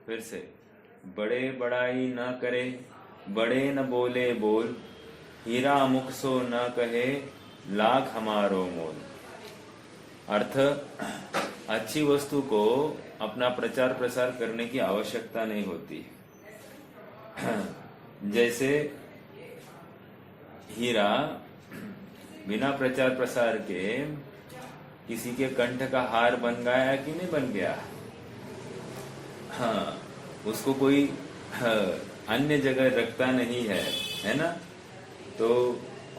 फिर से, बड़े बड़ाई न करे, बड़े न बोले बोल, हीरा मुख सो न कहे, लाख हमारो मोल। अर्थ, अच्छी वस्तु को अपना प्रचार प्रसार करने की आवश्यकता नहीं होती। जैसे हीरा बिना प्रचार प्रसार के किसी के कंठ का हार बन गया कि नहीं बन गया। हाँ, उसको कोई अन्य जगह रखता नहीं है ना। तो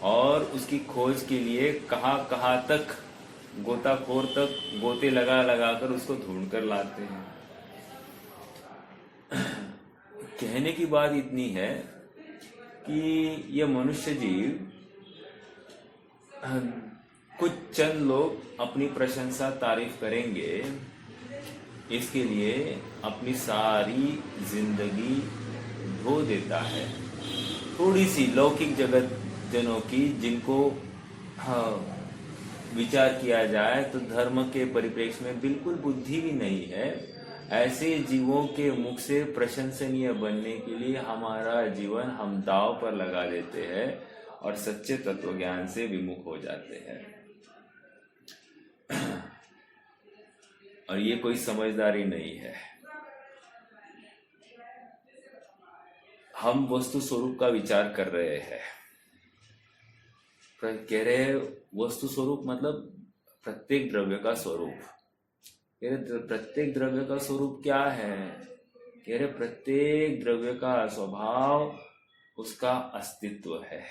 और उसकी खोज के लिए कहाँ कहाँ तक गोताखोर तक गोते लगा लगा कर उसको ढूंढ कर लाते हैं। कहने की बात इतनी है कि ये मनुष्य जीव, कुछ चंद लोग अपनी प्रशंसा तारीफ करेंगे, इसके लिए अपनी सारी जिंदगी धो देता है। थोड़ी सी लौकिक जगत जनों की, जिनको विचार किया जाए तो धर्म के परिप्रेक्ष्य में बिल्कुल बुद्धि भी नहीं है, ऐसे जीवों के मुख से प्रशंसनीय बनने के लिए हमारा जीवन हम दांव पर लगा देते हैं और सच्चे तत्व ज्ञान से विमुख हो जाते हैं। और ये कोई समझदारी नहीं है। हम वस्तु स्वरूप का विचार कर रहे हैं। कह रहे वस्तु स्वरूप मतलब प्रत्येक द्रव्य का स्वरूप। कह रहे प्रत्येक द्रव्य का स्वरूप क्या है? कह रहे प्रत्येक द्रव्य का स्वभाव उसका अस्तित्व है।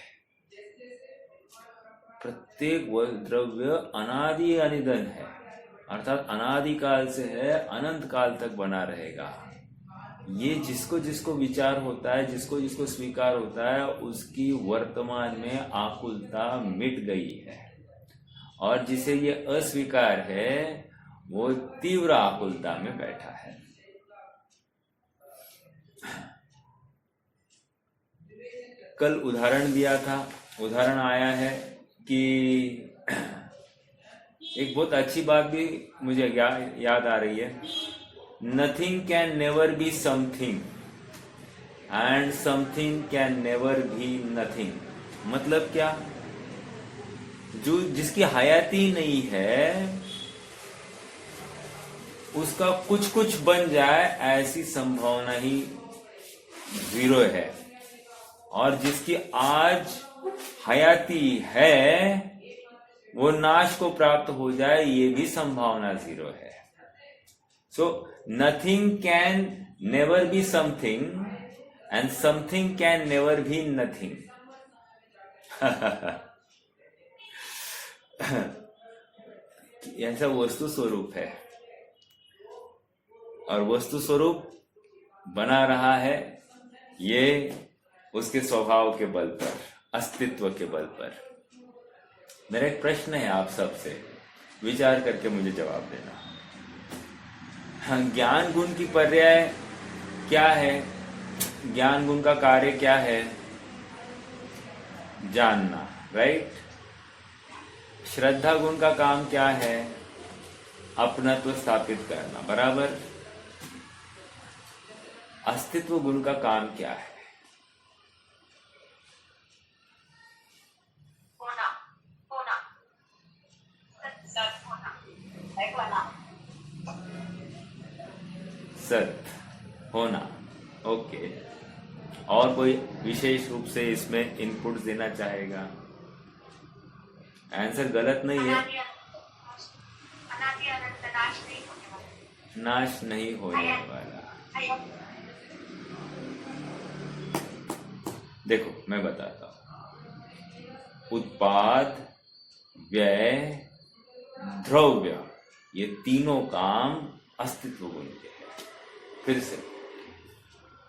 प्रत्येक द्रव्य अनादि अनिधन है, अर्थात अनादि काल से है, अनंत काल तक बना रहेगा। ये जिसको जिसको विचार होता है, जिसको जिसको स्वीकार होता है, उसकी वर्तमान में आकुलता मिट गई है, और जिसे ये अस्वीकार है वो तीव्र आकुलता में बैठा है। कल उदाहरण दिया था, उदाहरण आया है कि एक बहुत अच्छी बात भी मुझे याद आ रही है। Nothing can never be something and something can never be nothing. मतलब क्या? जो जिसकी हयाती नहीं है उसका कुछ कुछ बन जाए ऐसी संभावना ही जीरो है, और जिसकी आज हयाती है वो नाश को प्राप्त हो जाए ये भी संभावना जीरो है। So nothing can never be something and something can never be nothing. ऐसा वस्तु स्वरूप है, और वस्तु स्वरूप बना रहा है ये उसके स्वभाव के बल पर, अस्तित्व के बल पर। मेरा एक प्रश्न है आप सबसे, विचार करके मुझे जवाब देना। हाँ, ज्ञान गुण की पर्याय क्या है? ज्ञान गुण का कार्य क्या है? जानना, राइट। श्रद्धा गुण का काम क्या है? अपनत्व स्थापित करना, बराबर। अस्तित्व गुण का काम क्या है? सत होना। ओके, और कोई विशेष रूप से इसमें इनपुट देना चाहेगा? आंसर गलत नहीं है। नाश नहीं होने वाला। देखो मैं बताता हूं। उत्पाद, व्यय, द्रव्य, ये तीनों काम अस्तित्व गुण के हैं। फिर से,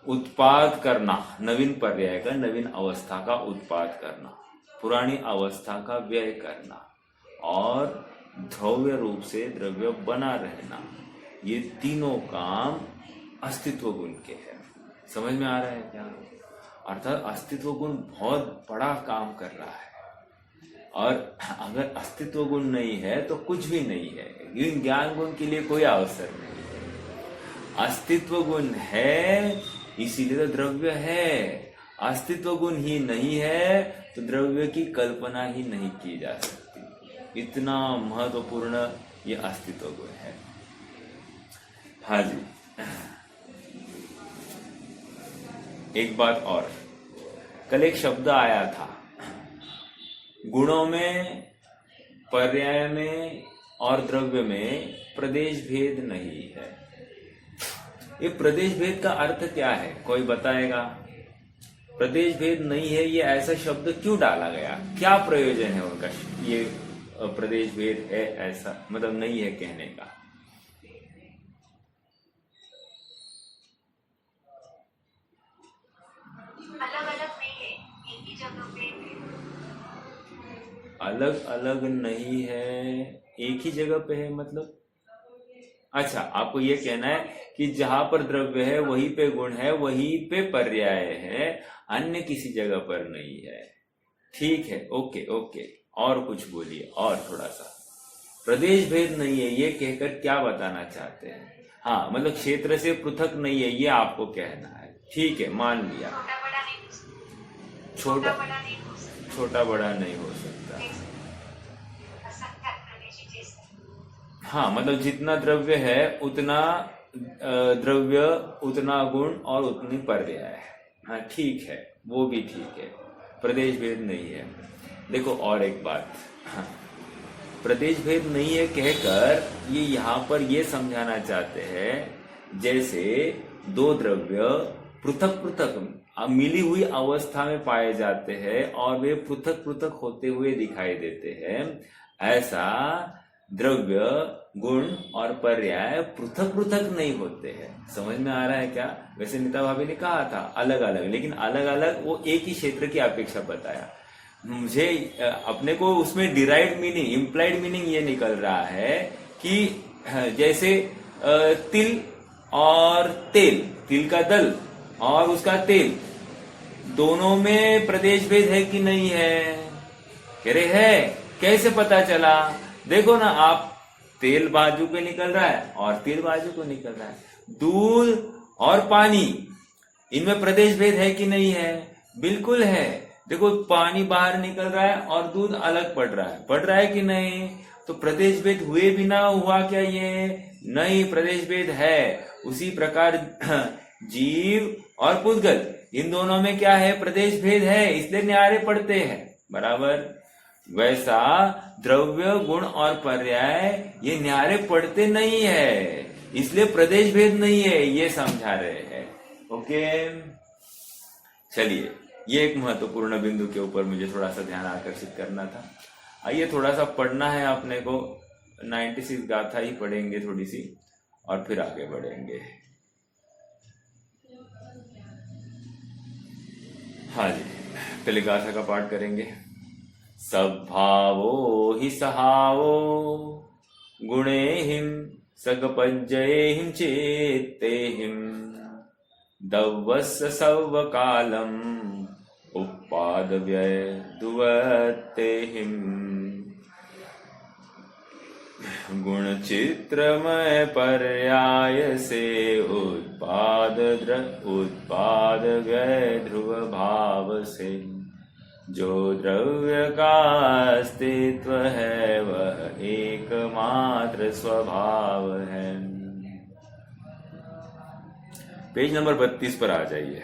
उत्पाद करना, नवीन पर्याय का, नवीन अवस्था का उत्पाद करना, पुरानी अवस्था का व्यय करना, और द्रव्य रूप से द्रव्य बना रहना, ये तीनों काम अस्तित्व गुण के हैं। समझ में आ रहा है क्या? अर्थात अस्तित्व गुण बहुत बड़ा काम कर रहा है, और अगर अस्तित्व गुण नहीं है तो कुछ भी नहीं है। इन ज्ञान गुण के लिए कोई अवसर नहीं है। अस्तित्व गुण है इसीलिए तो द्रव्य है। अस्तित्व गुण ही नहीं है तो द्रव्य की कल्पना ही नहीं की जा सकती। इतना महत्वपूर्ण ये अस्तित्व गुण है। हाँ जी, एक बात और, कल एक शब्द आया था, गुणों में, पर्याय में और द्रव्य में प्रदेश भेद नहीं है। ये प्रदेश भेद का अर्थ क्या है, कोई बताएगा? प्रदेश भेद नहीं है, ये ऐसा शब्द क्यों डाला गया? क्या प्रयोजन है उनका? ये प्रदेश भेद है ऐसा मतलब नहीं है कहने का। अलग अलग नहीं है, एक ही जगह पे। अलग अलग नहीं है, एक ही जगह पे है मतलब? अच्छा, आपको ये कहना है कि जहां पर द्रव्य है वहीं पे गुण है, वहीं पे पर्याय है, अन्य किसी जगह पर नहीं है। ठीक है, ओके ओके, और कुछ बोलिए, और थोड़ा सा। प्रदेश भेद नहीं है ये कहकर क्या बताना चाहते हैं? हाँ, मतलब क्षेत्र से पृथक नहीं है ये आपको कहना है। ठीक है, मान लिया। छोटा बड़ा नहीं हो सकता। छोटा बड़ा नहीं हो सकता। छोटा बड़ा नहीं हो सकता। असंख्यात प्रदेश जैसे। हाँ, मतलब जितना द्रव्य है उतना द्रव्य, उतना गुण और उतनी पर्याय है। हाँ ठीक है, वो भी ठीक है, प्रदेश भेद नहीं है। देखो और एक बात, हाँ, प्रदेश भेद नहीं है कहकर ये यहाँ पर ये समझाना चाहते हैं जैसे दो द्रव्य पृथक पृथक मिली हुई अवस्था में पाए जाते हैं और वे पृथक पृथक होते हुए दिखाई देते हैं, ऐसा द्रव्य, गुण और पर्याय पृथक पृथक नहीं होते हैं। समझ में आ रहा है क्या? वैसे नीता भाभी ने कहा था अलग अलग, लेकिन अलग अलग वो एक ही क्षेत्र की अपेक्षा बताया। मुझे अपने को उसमें डिराइव्ड मीनिंग, इम्प्लाइड मीनिंग ये निकल रहा है कि जैसे तिल और तेल, तिल का दल और उसका तेल, दोनों में प्रदेश भेद है कि नहीं है? कह रहे है। कैसे पता चला? देखो ना आप, तेल बाजू पे निकल रहा है और तिल बाजू को निकल रहा है। दूध और पानी, इनमें प्रदेश भेद है कि नहीं है? बिल्कुल है। देखो पानी बाहर निकल रहा है और दूध अलग पड़ रहा है कि नहीं? तो प्रदेश भेद हुए बिना हुआ क्या ये? नहीं, प्रदेश भेद है। उसी प्रकार जीव और पुद्गल, इन दोनों में क्या है? प्रदेश भेद है, इसलिए न्यारे पड़ते हैं। बराबर वैसा द्रव्य, गुण और पर्याय ये न्यारे पड़ते नहीं है, इसलिए प्रदेश भेद नहीं है, ये समझा रहे हैं। ओके, चलिए, ये एक महत्वपूर्ण बिंदु के ऊपर मुझे थोड़ा सा ध्यान आकर्षित करना था। आइए थोड़ा सा पढ़ना है अपने को, 96 गाथा ही पढ़ेंगे थोड़ी सी और फिर आगे बढ़ेंगे। हाँ जी, पहले गाथा का पाठ करेंगे। सद्भावो हि सहावो गुणेहिं सगपज्जयेहिं चेत्तेहिं दवस्य सवकालम् उपादव्यय दुवत्तेहिं गुण चित्रमय पर्याय से उत्पाद व्यय ध्रुव भाव से जो द्रव्य का अस्तित्व है वह एकमात्र स्वभाव है। पेज नंबर 32 पर आ जाइए।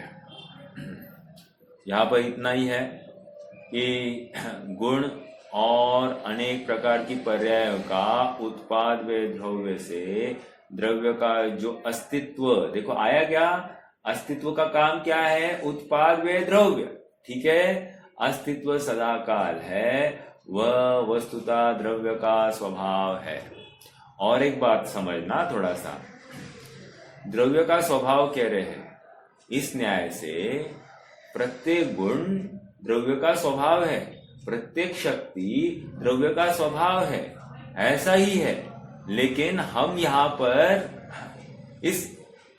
यहाँ पर इतना ही है कि गुण और अनेक प्रकार की पर्यायों का उत्पाद व द्रव्य से द्रव्य का जो अस्तित्व, देखो आया क्या? अस्तित्व का काम क्या है? उत्पाद व द्रव्य। ठीक है, अस्तित्व सदाकाल है, वह वस्तुता द्रव्य का स्वभाव है। और एक बात समझना थोड़ा सा, द्रव्य का स्वभाव कह रहे हैं, इस न्याय से प्रत्येक गुण द्रव्य का स्वभाव है, प्रत्येक शक्ति द्रव्य का स्वभाव है, ऐसा ही है। लेकिन हम यहाँ पर इस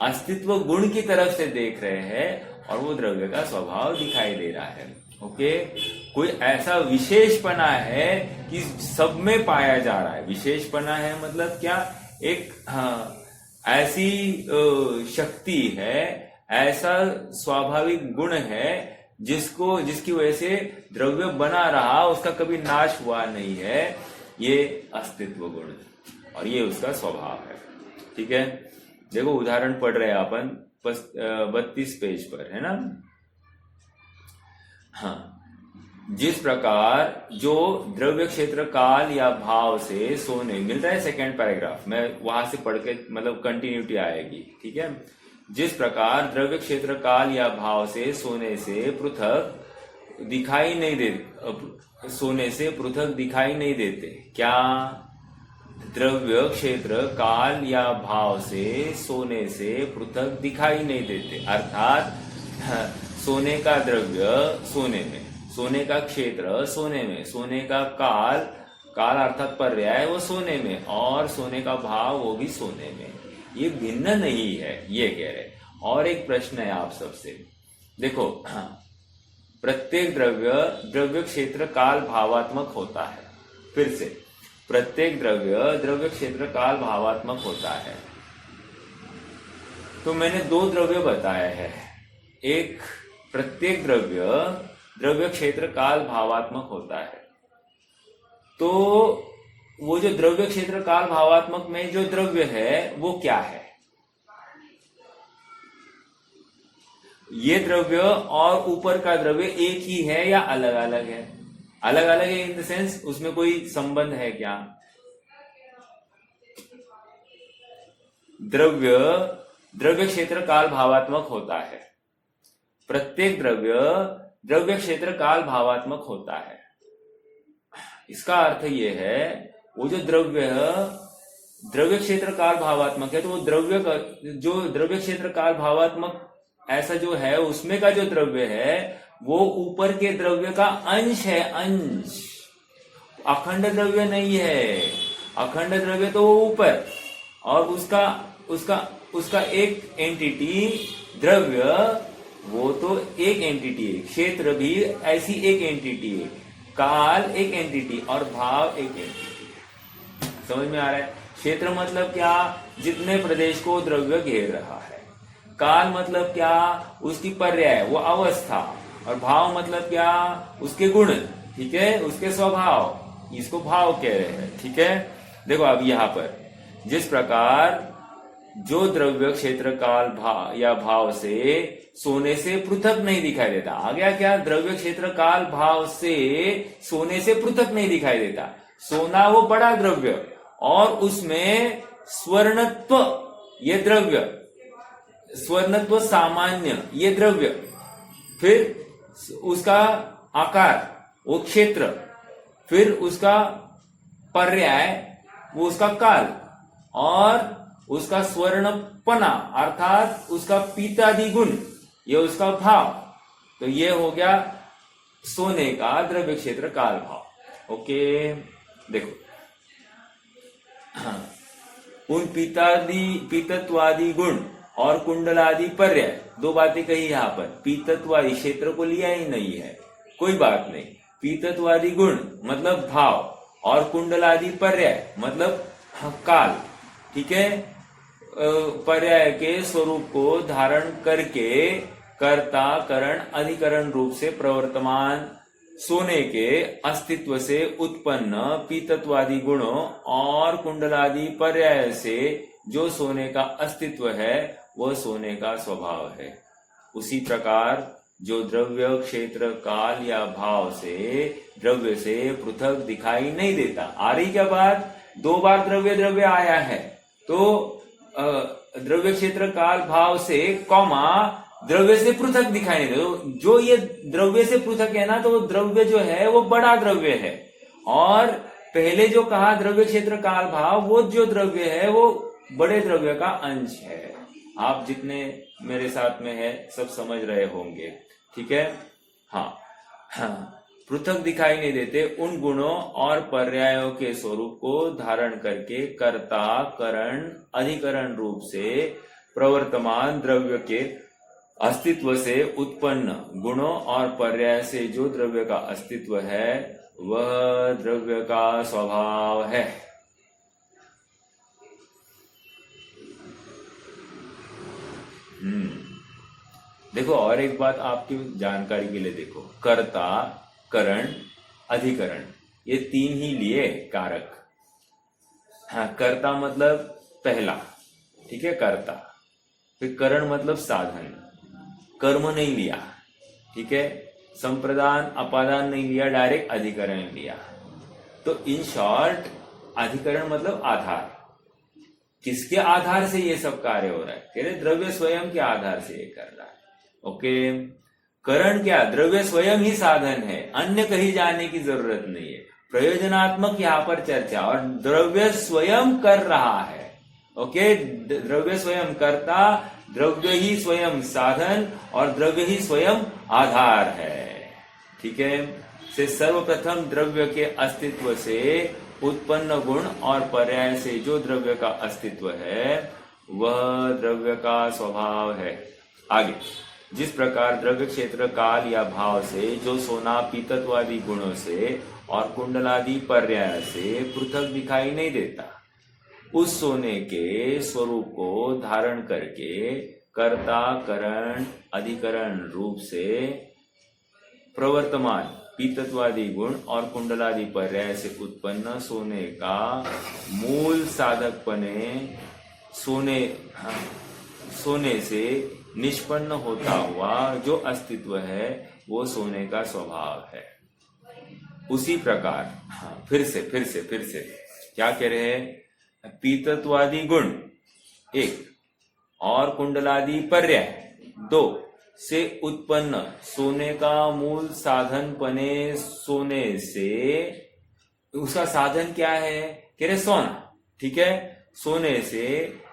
अस्तित्व गुण की तरफ से देख रहे हैं और वो द्रव्य का स्वभाव दिखाई दे रहा है। ओके, कोई ऐसा विशेषपना है कि सब में पाया जा रहा है। विशेषपना है मतलब क्या? एक ऐसी शक्ति है, ऐसा स्वाभाविक गुण है जिसकी वजह से द्रव्य बना रहा, उसका कभी नाश हुआ नहीं है। ये अस्तित्व गुण और ये उसका स्वभाव है। ठीक है, देखो उदाहरण पढ़ रहे हैं अपन 32 पेज पर, है ना। हाँ, जिस प्रकार जो द्रव्य क्षेत्र काल या भाव से सोने, मिल रहा है सेकेंड पैराग्राफ, मैं वहां से पढ़ के मतलब कंटिन्यूटी आएगी। ठीक है, जिस प्रकार द्रव्य क्षेत्र काल या भाव से सोने से पृथक दिखाई नहीं देते, सोने से पृथक दिखाई नहीं देते। क्या? द्रव्य क्षेत्र काल या भाव से सोने से पृथक दिखाई नहीं देते, अर्थात सोने का द्रव्य सोने में, सोने का क्षेत्र सोने में, सोने का काल, काल अर्थात पर्याय वो सोने में, और सोने का भाव वो भी सोने में, ये भिन्न नहीं है, ये कह रहे। और एक प्रश्न है आप सबसे, देखो प्रत्येक द्रव्य क्षेत्र काल भावात्मक होता है। फिर से, प्रत्येक द्रव्य क्षेत्र काल भावात्मक होता है। तो मैंने दो द्रव्य बताए हैं, एक प्रत्येक द्रव्य क्षेत्र काल भावात्मक होता है। तो वो जो द्रव्य क्षेत्र काल भावात्मक में जो द्रव्य है वो क्या है? ये द्रव्य और ऊपर का द्रव्य एक ही है या अलग अलग है? अलग अलग है इन द सेंस उसमें कोई संबंध है क्या? द्रव्य क्षेत्र काल भावात्मक होता है। प्रत्येक द्रव्य क्षेत्र काल भावात्मक होता है। इसका अर्थ यह है, वो जो द्रव्य क्षेत्र काल भावात्मक है, तो वो जो द्रव्य क्षेत्र काल भावात्मक ऐसा जो है, उसमें का जो द्रव्य है वो ऊपर के द्रव्य का अंश है, अंश, अखंड द्रव्य नहीं है। अखंड द्रव्य तो वो ऊपर, और उसका एक एंटिटी द्रव्य, वो तो एक एंटिटी है। क्षेत्र भी ऐसी एक एंटिटी है, काल एक एंटिटी और भाव एक एंटिटी। समझ में आ रहा है? क्षेत्र मतलब क्या? जितने प्रदेश को द्रव्य घेर रहा है। काल मतलब क्या? उसकी पर्याय, वो अवस्था। और भाव मतलब क्या? उसके गुण, ठीक है, उसके स्वभाव, इसको भाव कह रहे हैं। ठीक है, देखो अब यहां पर, जिस प्रकार जो द्रव्य क्षेत्र काल या भाव से सोने से पृथक नहीं दिखाई देता। आ गया क्या? द्रव्य क्षेत्र काल भाव से सोने से पृथक नहीं दिखाई देता। सोना वो बड़ा द्रव्य, और उसमें स्वर्णत्व ये द्रव्य, स्वर्णत्व सामान्य ये द्रव्य, फिर उसका आकार वो क्षेत्र, फिर उसका पर्याय वो उसका काल, और उसका स्वर्णपना अर्थात उसका पीतादि गुण ये उसका भाव। तो ये हो गया सोने का द्रव्य क्षेत्र काल भाव। ओके, देखो हाँ, उन पीतत्वादि गुण और कुंडलादि पर्याय, दो बातें कही यहां पर। पीतत्वादि क्षेत्र को लिया ही नहीं है, कोई बात नहीं। पीतत्वादि गुण मतलब भाव, और कुंडलादि पर्याय मतलब काल, ठीक है। पर्याय के स्वरूप को धारण करके कर्ता करण अधिकरण रूप से प्रवर्तमान सोने के अस्तित्व से उत्पन्न पीतत्वादि गुणों और कुंडलादि पर्याय से जो सोने का अस्तित्व है वह सोने का स्वभाव है। उसी प्रकार जो द्रव्य क्षेत्र काल या भाव से द्रव्य से पृथक दिखाई नहीं देता। आ रही क्या बात? दो बार द्रव्य आया है, तो द्रव्य क्षेत्र काल भाव से कॉमा द्रव्य से पृथक दिखाई नहीं देता। जो ये द्रव्य से पृथक है ना, तो वो द्रव्य जो है वो बड़ा द्रव्य है, और पहले जो कहा द्रव्य क्षेत्र काल भाव, वो जो द्रव्य है वो बड़े द्रव्य का अंश है। आप जितने मेरे साथ में है सब समझ रहे होंगे, ठीक है। हाँ, पृथक दिखाई नहीं देते उन गुणों और पर्यायों के स्वरूप को धारण करके कर्ता करण अधिकरण रूप से प्रवर्तमान द्रव्य के अस्तित्व से उत्पन्न गुणों और पर्याय से जो द्रव्य का अस्तित्व है वह द्रव्य का स्वभाव है। देखो और एक बात आपकी जानकारी के लिए देखो, कर्ता, करण, अधिकरण, ये तीन ही लिए कारक। हाँ, कर्ता मतलब पहला, ठीक है, कर्ता। फिर करण मतलब साधन, कर्म नहीं लिया, ठीक है, संप्रदान अपादान नहीं लिया, डायरेक्ट अधिकरण लिया। तो इन शॉर्ट अधिकरण मतलब आधार। किसके आधार से ये सब कार्य हो रहा है? कह रहे द्रव्य स्वयं के आधार से ये कर रहा है। ओके, करण क्या? द्रव्य स्वयं ही साधन है, अन्य कहीं जाने की जरूरत नहीं है। प्रयोजनात्मक यहाँ पर चर्चा, और द्रव्य स्वयं कर रहा है। ओके, द्रव्य स्वयं कर्ता, द्रव्य ही स्वयं साधन, और द्रव्य ही स्वयं आधार है। ठीक है, से सर्वप्रथम द्रव्य के अस्तित्व से उत्पन्न गुण और पर्याय से जो द्रव्य का अस्तित्व है वह द्रव्य का स्वभाव है। आगे, जिस प्रकार द्रव्य क्षेत्र काल या भाव से जो सोना पीतत्वादि गुणों से और कुंडलादि पर्याय से पृथक दिखाई नहीं देता, उस सोने के स्वरूप को धारण करके कर्ता, करण, अधिकरण रूप से प्रवर्तमान पीतत्वादि गुण और कुंडलादि पर्याय से उत्पन्न सोने का मूल साधकपने सोने से निष्पन्न होता हुआ जो अस्तित्व है वो सोने का स्वभाव है। उसी प्रकार फिर से क्या कह रहे हैं? पीतत्वादि गुण एक और कुंडलादि पर्याय दो से उत्पन्न सोने का मूल साधन पने सोने से, उसका साधन क्या है? कह रहे सोना, ठीक है, सोने से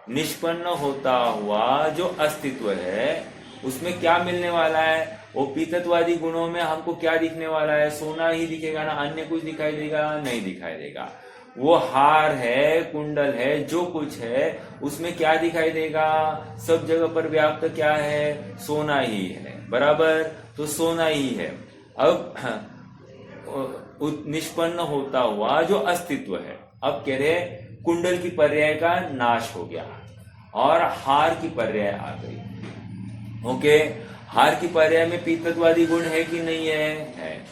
निष्पन्न होता हुआ जो अस्तित्व है उसमें क्या मिलने वाला है? वो पीतत्वादि गुणों में हमको क्या दिखने वाला है? सोना ही दिखेगा ना, अन्य कुछ दिखाई देगा? नहीं दिखाई देगा। वो हार है, कुंडल है, जो कुछ है उसमें क्या दिखाई देगा? सब जगह पर व्याप्त क्या है? सोना ही है, बराबर। तो सोना ही है। अब निष्पन्न होता हुआ जो अस्तित्व है, अब कह रहे कुंडल की पर्याय का नाश हो गया और हार की पर्याय आ गई। ओके, हार की पर्याय में पीतत्वादि गुण है कि नहीं है? है।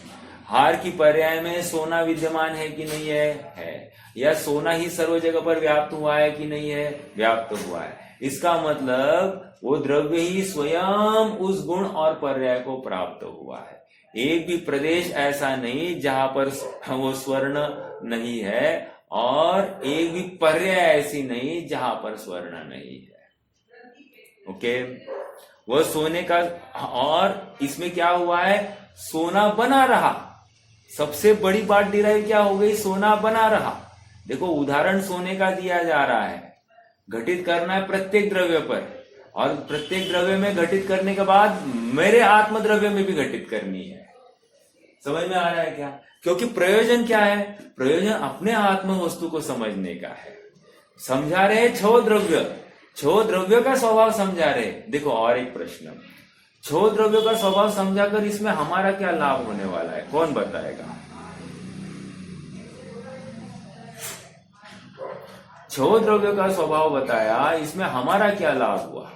हार की पर्याय में सोना विद्यमान है कि नहीं है? है। या सोना ही सर्व जगह पर व्याप्त हुआ है कि नहीं है? व्याप्त हुआ है। इसका मतलब वो द्रव्य ही स्वयं उस गुण और पर्याय को प्राप्त हुआ है। एक भी प्रदेश ऐसा नहीं जहां पर वो स्वर्ण नहीं है, और एक भी पर्याय ऐसी नहीं जहां पर स्वर्ण नहीं है। ओके, वह सोने का, और इसमें क्या हुआ है? सोना बना रहा। सबसे बड़ी बात डिराइव क्या हो गई? सोना बना रहा। देखो, उदाहरण सोने का दिया जा रहा है, घटित करना है प्रत्येक द्रव्य पर, और प्रत्येक द्रव्य में घटित करने के बाद मेरे आत्म द्रव्य में भी घटित करनी है। समझ में आ रहा है क्या? क्योंकि प्रयोजन क्या है? प्रयोजन अपने आत्म वस्तु को समझने का है। समझा रहे छो द्रव्य का स्वभाव समझा रहे। देखो और एक प्रश्न, छो द्रव्य का स्वभाव समझाकर इसमें हमारा क्या लाभ होने वाला है? कौन बताएगा? छो द्रव्य का स्वभाव बताया, इसमें हमारा क्या लाभ हुआ?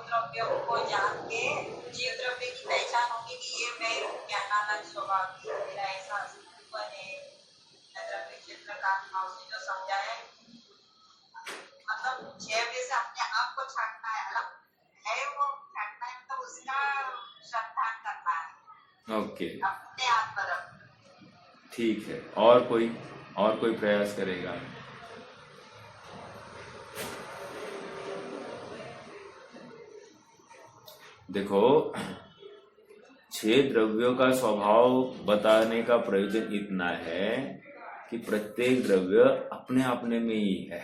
द्रव्य को जान के जीव द्रव्य की पहचान होगी कि ये मैं हूँ, क्या नाना स्वभाव की, मेरा ऐसा अस्तित्व है। द्रव्य क्षेत्र का भाव से जो समझाया, मतलब जीव से अपने आप को छाटना है, अलग है वो छाटना है, तो उसका श्रद्धान करना है। ओके, अपने आप पर। ठीक है, और कोई प्रयास करेगा? देखो, 6 द्रव्यों का स्वभाव बताने का प्रयोजन इतना है कि प्रत्येक द्रव्य अपने अपने में ही है,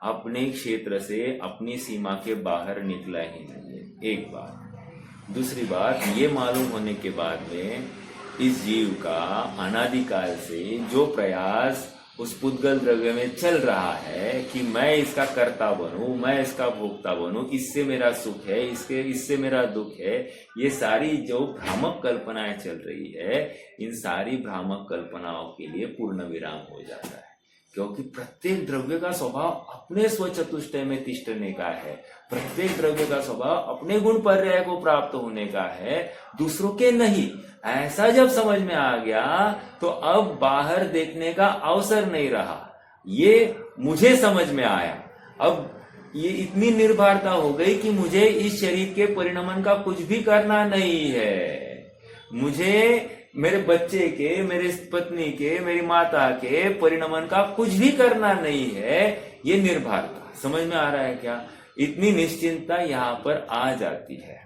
अपने क्षेत्र से अपनी सीमा के बाहर निकला ही नहीं है। एक बात। दूसरी बात, ये मालूम होने के बाद में इस जीव का अनादिकाल से जो प्रयास उस पुद्गल द्रव्य में चल रहा है कि मैं इसका कर्ता बनूं, मैं इसका भोक्ता बनूं, इससे मेरा सुख है, इससे मेरा दुख है, ये सारी जो भ्रामक कल्पनाएं चल रही है, इन सारी भ्रामक कल्पनाओं के लिए पूर्ण विराम हो जाता है। क्योंकि प्रत्येक द्रव्य का स्वभाव अपने स्वचतुष्टय में तिष्ठने का है, प्रत्येक द्रव्य का स्वभाव अपने गुण पर्याय को प्राप्त होने का है, दूसरों के नहीं। ऐसा जब समझ में आ गया तो अब बाहर देखने का अवसर नहीं रहा, ये मुझे समझ में आया। अब ये इतनी निर्भरता हो गई कि मुझे इस शरीर के परिणमन का कुछ भी करना नहीं है, मुझे मेरे बच्चे के, मेरे पत्नी के, मेरी माता के परिणमन का कुछ भी करना नहीं है। ये निर्भरता समझ में आ रहा है क्या? इतनी निश्चिंतता यहाँ पर आ जाती है।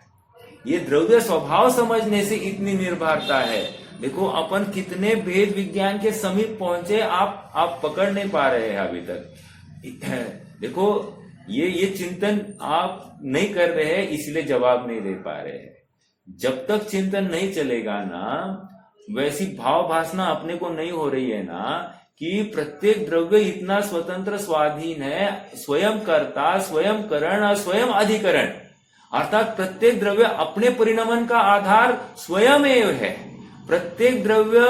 ये द्रव्य स्वभाव समझने से इतनी निर्भरता है। देखो अपन कितने भेद विज्ञान के समीप पहुंचे, आप पकड़ नहीं पा रहे हैं अभी तक। देखो ये चिंतन आप नहीं कर रहे हैं, इसलिए जवाब नहीं दे पा रहे हैं। जब तक चिंतन नहीं चलेगा ना, वैसी भाव भासना अपने को नहीं हो रही है ना कि प्रत्येक द्रव्य इतना स्वतंत्र स्वाधीन है, स्वयं कर्ता, स्वयं करण और स्वयं अधिकरण, अर्थात प्रत्येक द्रव्य अपने परिणमन का आधार स्वयं है। प्रत्येक द्रव्य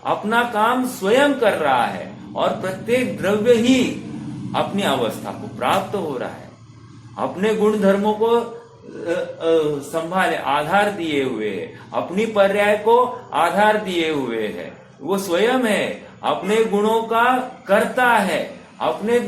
अपना काम स्वयं कर रहा है और प्रत्येक द्रव्य ही अपनी अवस्था को प्राप्त हो रहा है, अपने गुण धर्मों को संभाले आधार दिए हुए है, अपनी पर्याय को आधार दिए हुए है। वो स्वयं है, अपने गुणों का कर्ता है, अपने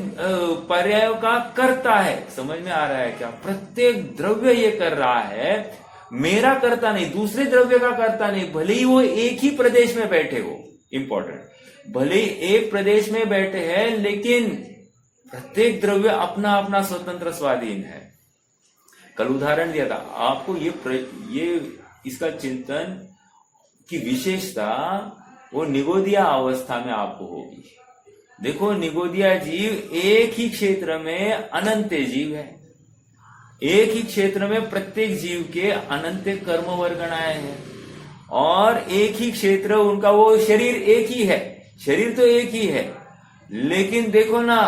पर्यायों का कर्ता है। समझ में आ रहा है क्या? प्रत्येक द्रव्य ये कर रहा है, मेरा कर्ता नहीं, दूसरे द्रव्य का कर्ता नहीं। भले ही वो एक ही प्रदेश में बैठे हो, इंपॉर्टेंट, भले ही एक प्रदेश में बैठे हैं, लेकिन प्रत्येक द्रव्य अपना अपना स्वतंत्र स्वाधीन है। कल उदाहरण दिया था आपको, ये इसका चिंतन की विशेषता वो निगोदिया अवस्था में आपको होगी। देखो निगोदिया जीव एक ही क्षेत्र में अनंत जीव है, एक ही क्षेत्र में प्रत्येक जीव के अनंत कर्म वर्गणाएं हैं, और एक ही क्षेत्र उनका, वो शरीर एक ही है, शरीर तो एक ही है, लेकिन देखो ना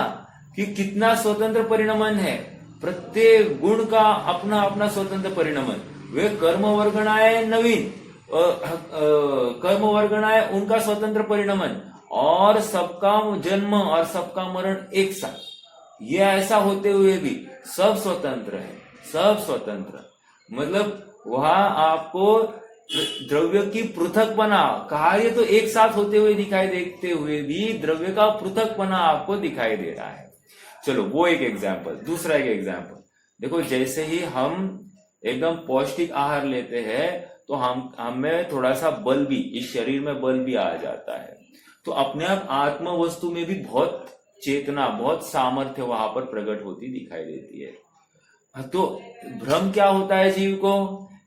कि कितना स्वतंत्र परिणमन है। प्रत्येक गुण का अपना अपना स्वतंत्र परिणमन। वे कर्म वर्गणाएं नवीन, कर्म वर्गणाएं उनका स्वतंत्र परिणमन, और सबका जन्म और सबका मरण एक साथ। ये ऐसा होते हुए भी सब स्वतंत्र है, सब स्वतंत्र। मतलब वहां आपको द्रव्य की पृथकपना, कार्य तो एक साथ होते हुए दिखाई देते हुए भी द्रव्य का पृथकपना आपको दिखाई दे रहा है। चलो वो एक एग्जाम्पल। दूसरा एक एग्जाम्पल देखो, जैसे ही हम एकदम पौष्टिक आहार लेते हैं तो हमें थोड़ा सा बल भी, इस शरीर में बल भी आ जाता है, तो अपने आप आत्म वस्तु में भी बहुत चेतना, बहुत सामर्थ्य वहां पर प्रकट होती दिखाई देती है। तो भ्रम क्या होता है जीव को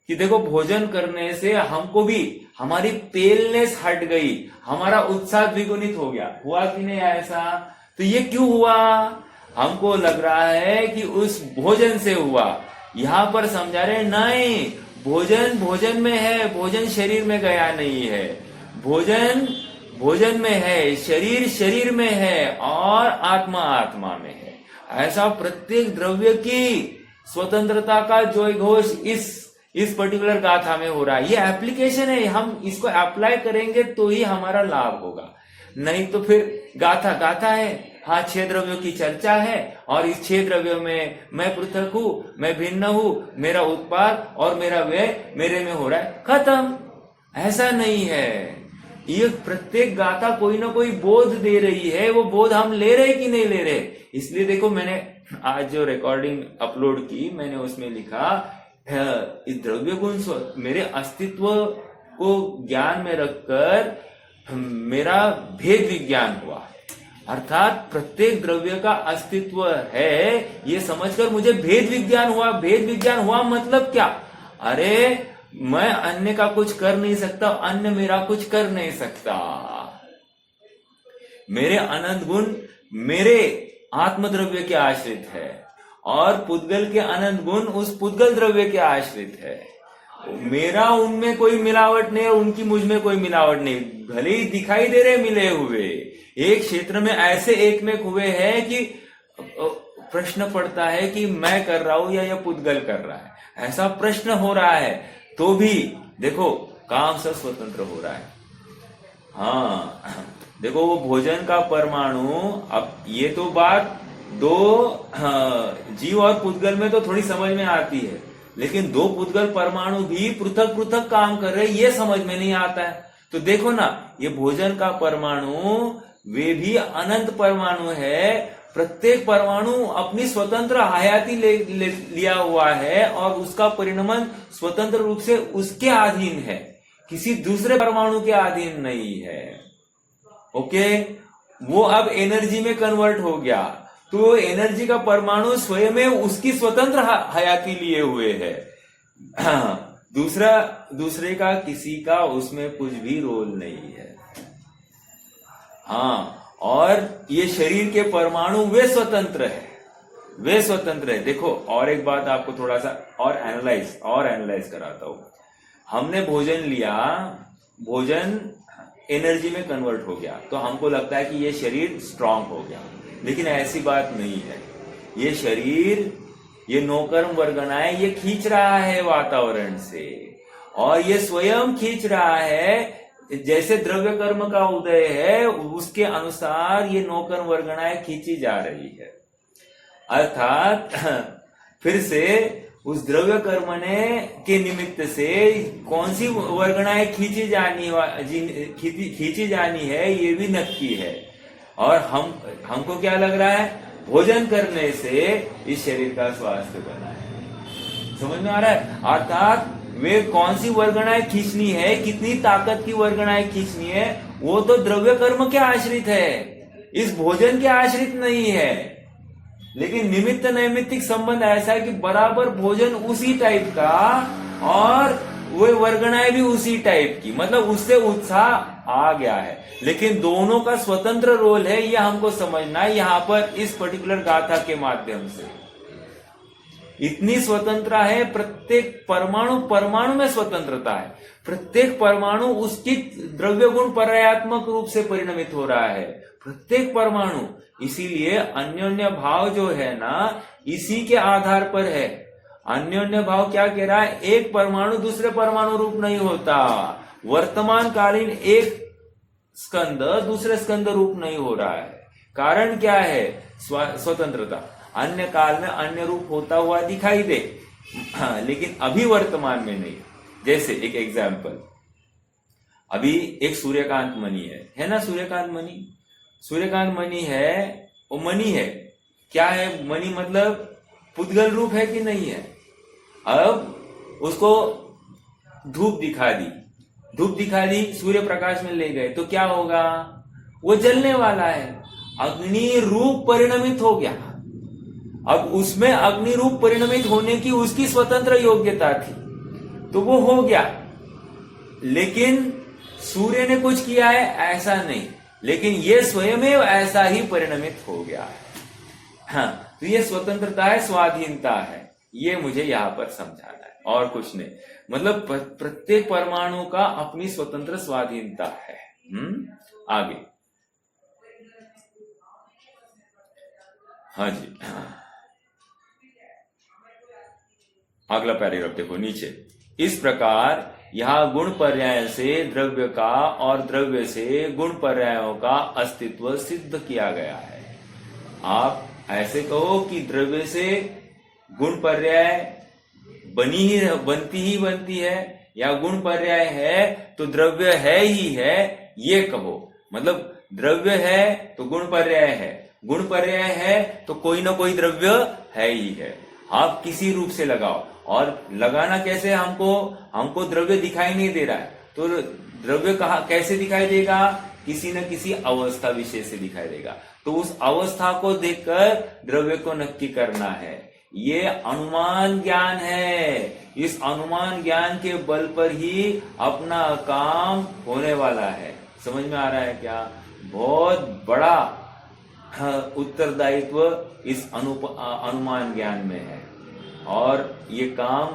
कि देखो भोजन करने से हमको भी हमारी पेलनेस हट गई, हमारा उत्साह द्विगुणित हो गया। हुआ कि नहीं ऐसा? तो ये क्यों हुआ? हमको लग रहा है कि उस भोजन से हुआ। यहां पर समझा रहे नहीं, भोजन भोजन में है, भोजन शरीर में गया नहीं है। भोजन भोजन में है, शरीर शरीर में है, और आत्मा आत्मा में है। ऐसा प्रत्येक द्रव्य की स्वतंत्रता का जय घोष इस पर्टिकुलर गाथा में हो रहा है। ये एप्लीकेशन है, हम इसको अप्लाई करेंगे तो ही हमारा लाभ होगा, नहीं तो फिर गाथा है। हाँ, 6 द्रव्यों की चर्चा है, और इस 6 द्रव्यों में मैं पृथक हूं, मैं भिन्न हूं, मेरा उत्पाद और मेरा व्यय मेरे में हो रहा है, खत्म। ऐसा नहीं है। ये प्रत्येक गाथा कोई ना कोई बोध दे रही है, वो बोध हम ले रहे कि नहीं ले रहे। इसलिए देखो, मैंने आज जो रिकॉर्डिंग अपलोड की, मैंने उसमें लिखा इस द्रव्य गुण मेरे अस्तित्व को ज्ञान में रखकर मेरा भेद विज्ञान हुआ, अर्थात प्रत्येक द्रव्य का अस्तित्व है ये समझकर मुझे भेद विज्ञान हुआ। भेद विज्ञान हुआ मतलब क्या? अरे मैं अन्य का कुछ कर नहीं सकता, अन्य मेरा कुछ कर नहीं सकता। मेरे अनंत गुण मेरे आत्मद्रव्य के आश्रित है, और पुद्गल के अनंत गुण उस पुद्गल द्रव्य के आश्रित है। मेरा उनमें कोई मिलावट नहीं और उनकी मुझ में कोई मिलावट नहीं, भले ही दिखाई दे रहे मिले हुए, एक क्षेत्र में ऐसे एकमेक हुए हैं कि प्रश्न पड़ता है कि मैं कर रहा हूं या यह पुद्गल कर रहा है, ऐसा प्रश्न हो रहा है, तो भी देखो काम से स्वतंत्र हो रहा है। हाँ देखो वो भोजन का परमाणु, अब ये तो बात दो जीव और पुद्गल में तो थोड़ी समझ में आती है, लेकिन दो पुद्गल परमाणु भी पृथक पृथक काम कर रहे ये समझ में नहीं आता है। तो देखो ना, ये भोजन का परमाणु वे भी अनंत परमाणु है, प्रत्येक परमाणु अपनी स्वतंत्र हयाती लिया हुआ है और उसका परिणमन स्वतंत्र रूप से उसके अधीन है, किसी दूसरे परमाणु के अधीन नहीं है। ओके, वो अब एनर्जी में कन्वर्ट हो गया, तो एनर्जी का परमाणु स्वयं में उसकी स्वतंत्र हयाती लिए हुए है, दूसरे का किसी का उसमें कुछ भी रोल नहीं है। हाँ, और ये शरीर के परमाणु वे स्वतंत्र है। देखो और एक बात आपको थोड़ा सा और एनालाइज कराता हूं। हमने भोजन लिया, भोजन एनर्जी में कन्वर्ट हो गया, तो हमको लगता है कि ये शरीर स्ट्रांग हो गया, लेकिन ऐसी बात नहीं है। ये शरीर, ये नौकर्म वर्गनाएं ये खींच रहा है वातावरण से, और ये स्वयं खींच रहा है, जैसे द्रव्य कर्म का उदय है उसके अनुसार ये नौकर्म वर्गनाएं खींची जा रही है। अर्थात फिर से उस द्रव्य कर्म ने के निमित्त से कौन सी वर्गनाएं खींची जानी है ये भी नक्की है। और हमको क्या लग रहा है, भोजन करने से इस शरीर का स्वास्थ्य बना है। समझ में आ रहा है? अर्थात वे कौन सी वर्गनाएं खींचनी है, कितनी ताकत की वर्गनाएं खींचनी है, वो तो द्रव्य कर्म के आश्रित है, इस भोजन के आश्रित नहीं है। लेकिन निमित्त नैमित्तिक संबंध ऐसा है कि बराबर भोजन उसी टाइप का और वे वर्गनाएं भी उसी टाइप की, मतलब उससे उत्साह आ गया है। लेकिन दोनों का स्वतंत्र रोल है, यह हमको समझना है यहाँ पर इस पर्टिकुलर गाथा के माध्यम से। इतनी स्वतंत्रता है, प्रत्येक परमाणु में स्वतंत्रता है, प्रत्येक परमाणु उसकी द्रव्य गुण पर्यायात्मक रूप से परिणमित हो रहा है, प्रत्येक परमाणु। इसीलिए अन्योन्य भाव जो है ना, इसी के आधार पर है। अन्योन्य भाव क्या कह रहा है, एक परमाणु दूसरे परमाणु रूप नहीं होता, वर्तमान कालीन एक स्कंद दूसरे स्कंद रूप नहीं हो रहा है। कारण क्या है, स्वतंत्रता। अन्य काल में अन्य रूप होता हुआ दिखाई दे, लेकिन अभी वर्तमान में नहीं। जैसे एक एग्जाम्पल, अभी एक सूर्यकांत मणि है ना, सूर्यकांत मणि है, वो मणि है, क्या है मणि, मतलब पुद्गल रूप है कि नहीं है। अब उसको धूप दिखा दी, सूर्य प्रकाश में ले गए, तो क्या होगा, वो जलने वाला है, अग्नि रूप परिणमित हो गया। अब उसमें अग्नि रूप परिणमित होने की उसकी स्वतंत्र योग्यता थी, तो वो हो गया। लेकिन सूर्य ने कुछ किया है ऐसा नहीं, लेकिन ये स्वयं ऐसा ही परिणमित हो गया है। हाँ, तो ये स्वतंत्रता है, स्वाधीनता है, ये मुझे यहां पर समझाना है और कुछ नहीं। मतलब प्रत्येक परमाणु का अपनी स्वतंत्र स्वाधीनता है। आगे, हाँ जी, अगला पैराग्राफ देखो नीचे। इस प्रकार यहाँ गुण पर्याय से द्रव्य का और द्रव्य से गुण पर्यायों का अस्तित्व सिद्ध किया गया है। आप ऐसे कहो कि द्रव्य से गुण पर्याय बनती है, या गुण पर्याय है तो द्रव्य है ही है, ये कहो। मतलब द्रव्य है तो गुण पर्याय है, गुण पर्याय है तो कोई ना कोई द्रव्य है ही है। आप किसी रूप से लगाओ, और लगाना कैसे, हमको द्रव्य दिखाई नहीं दे रहा है, तो द्रव्य कैसे दिखाई देगा, किसी न किसी अवस्था विशेष से दिखाई देगा। तो उस अवस्था को देखकर द्रव्य को नक्की करना है, ये अनुमान ज्ञान है। इस अनुमान ज्ञान के बल पर ही अपना काम होने वाला है। समझ में आ रहा है क्या? बहुत बड़ा उत्तरदायित्व इस अनुमान ज्ञान में है, और ये काम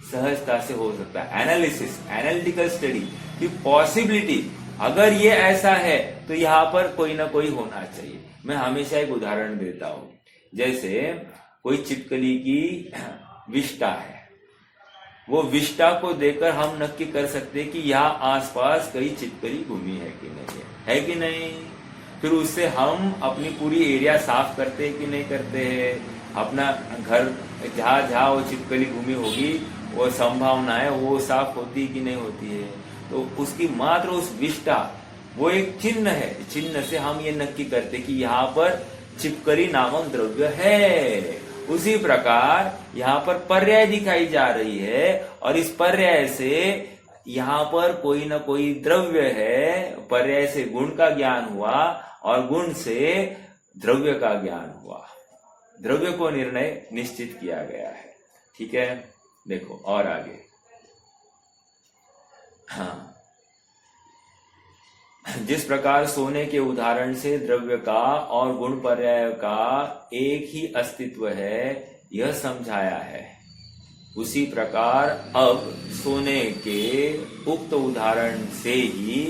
सहजता से हो सकता है। एनालिसिस, एनालिटिकल स्टडी की पॉसिबिलिटी, अगर ये ऐसा है तो यहाँ पर कोई ना कोई होना चाहिए। मैं हमेशा एक उदाहरण देता हूं, जैसे कोई छिपकली की विष्ठा है, वो विष्ठा को देखकर हम नक्की कर सकते हैं कि यहाँ आसपास कई छिपकली घूमी है कि नहीं है कि नहीं। फिर उससे हम अपनी पूरी एरिया साफ करते हैं कि नहीं करते हैं, अपना घर जहां जहां वो छिपकली घूमी होगी वो संभावना है वो साफ होती कि नहीं होती है। तो उसकी मात्र उस विष्ठा, वो एक चिन्ह है, चिन्ह से हम ये नक्की करते कि यहाँ पर छिपकली नामक द्रव्य है। उसी प्रकार यहाँ पर पर्याय दिखाई जा रही है और इस पर्याय से यहाँ पर कोई ना कोई द्रव्य है। पर्याय से गुण का ज्ञान हुआ और गुण से द्रव्य का ज्ञान हुआ, द्रव्य को निर्णय निश्चित किया गया है। ठीक है, देखो और आगे। हाँ, जिस प्रकार सोने के उदाहरण से द्रव्य का और गुण पर्याय का एक ही अस्तित्व है यह समझाया है, उसी प्रकार अब सोने के उक्त उदाहरण से ही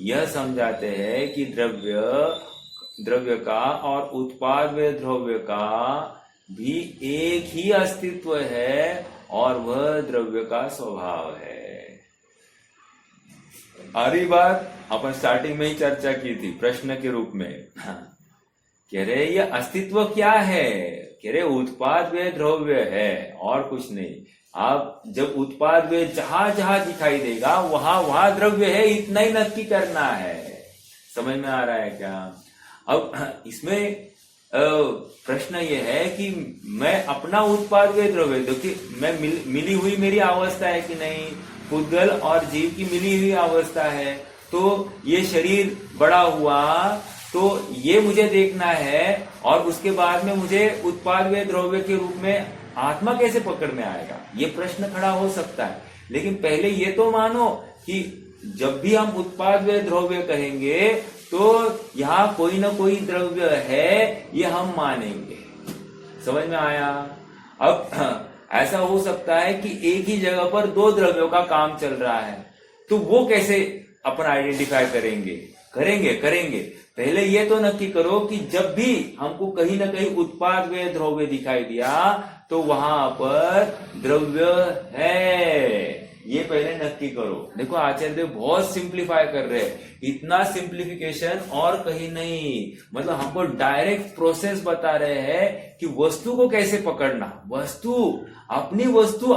यह समझाते हैं कि द्रव्य का और उत्पाद व द्रव्य का भी एक ही अस्तित्व है और वह द्रव्य का स्वभाव है। आरी बात अपन स्टार्टिंग में ही चर्चा की थी प्रश्न के रूप में। कह रहे ये अस्तित्व क्या है, कह रहे उत्पाद व द्रव्य है और कुछ नहीं। आप जब उत्पाद व जहां जहां दिखाई देगा वहां वहां द्रव्य है, इतना ही नक्की करना है। समझ में आ रहा है क्या? अब इसमें प्रश्न ये है कि मैं अपना उत्पाद व द्रव्य, देखिए मैं मिली हुई मेरी अवस्था है कि नहीं, पुद्गल और जीव की मिली हुई अवस्था है। तो ये शरीर बड़ा हुआ तो ये मुझे देखना है और उसके बाद में मुझे उत्पाद व द्रव्य के रूप में आत्मा कैसे पकड़ में आएगा, ये प्रश्न खड़ा हो सकता है। लेकिन पहले ये तो मानो कि जब भी हम उत्पाद व द्रव्य कहेंगे तो यहाँ कोई ना कोई द्रव्य है, ये हम मानेंगे। समझ में आया? अब ऐसा हो सकता है कि एक ही जगह पर दो द्रव्यों का काम चल रहा है, तो वो कैसे अपन आइडेंटिफाई करेंगे। पहले ये तो नक्की करो कि जब भी हमको कहीं ना कहीं उत्पाद व द्रव्य दिखाई दिया तो वहां पर द्रव्य है, ये पहले नक्की करो। देखो आचार्य देव बहुत सिंप्लीफाई कर रहे हैं, इतना सिंप्लीफिकेशन और कहीं नहीं। मतलब हमको डायरेक्ट प्रोसेस बता रहे हैं कि वस्तु को कैसे पकड़ना, वस्तु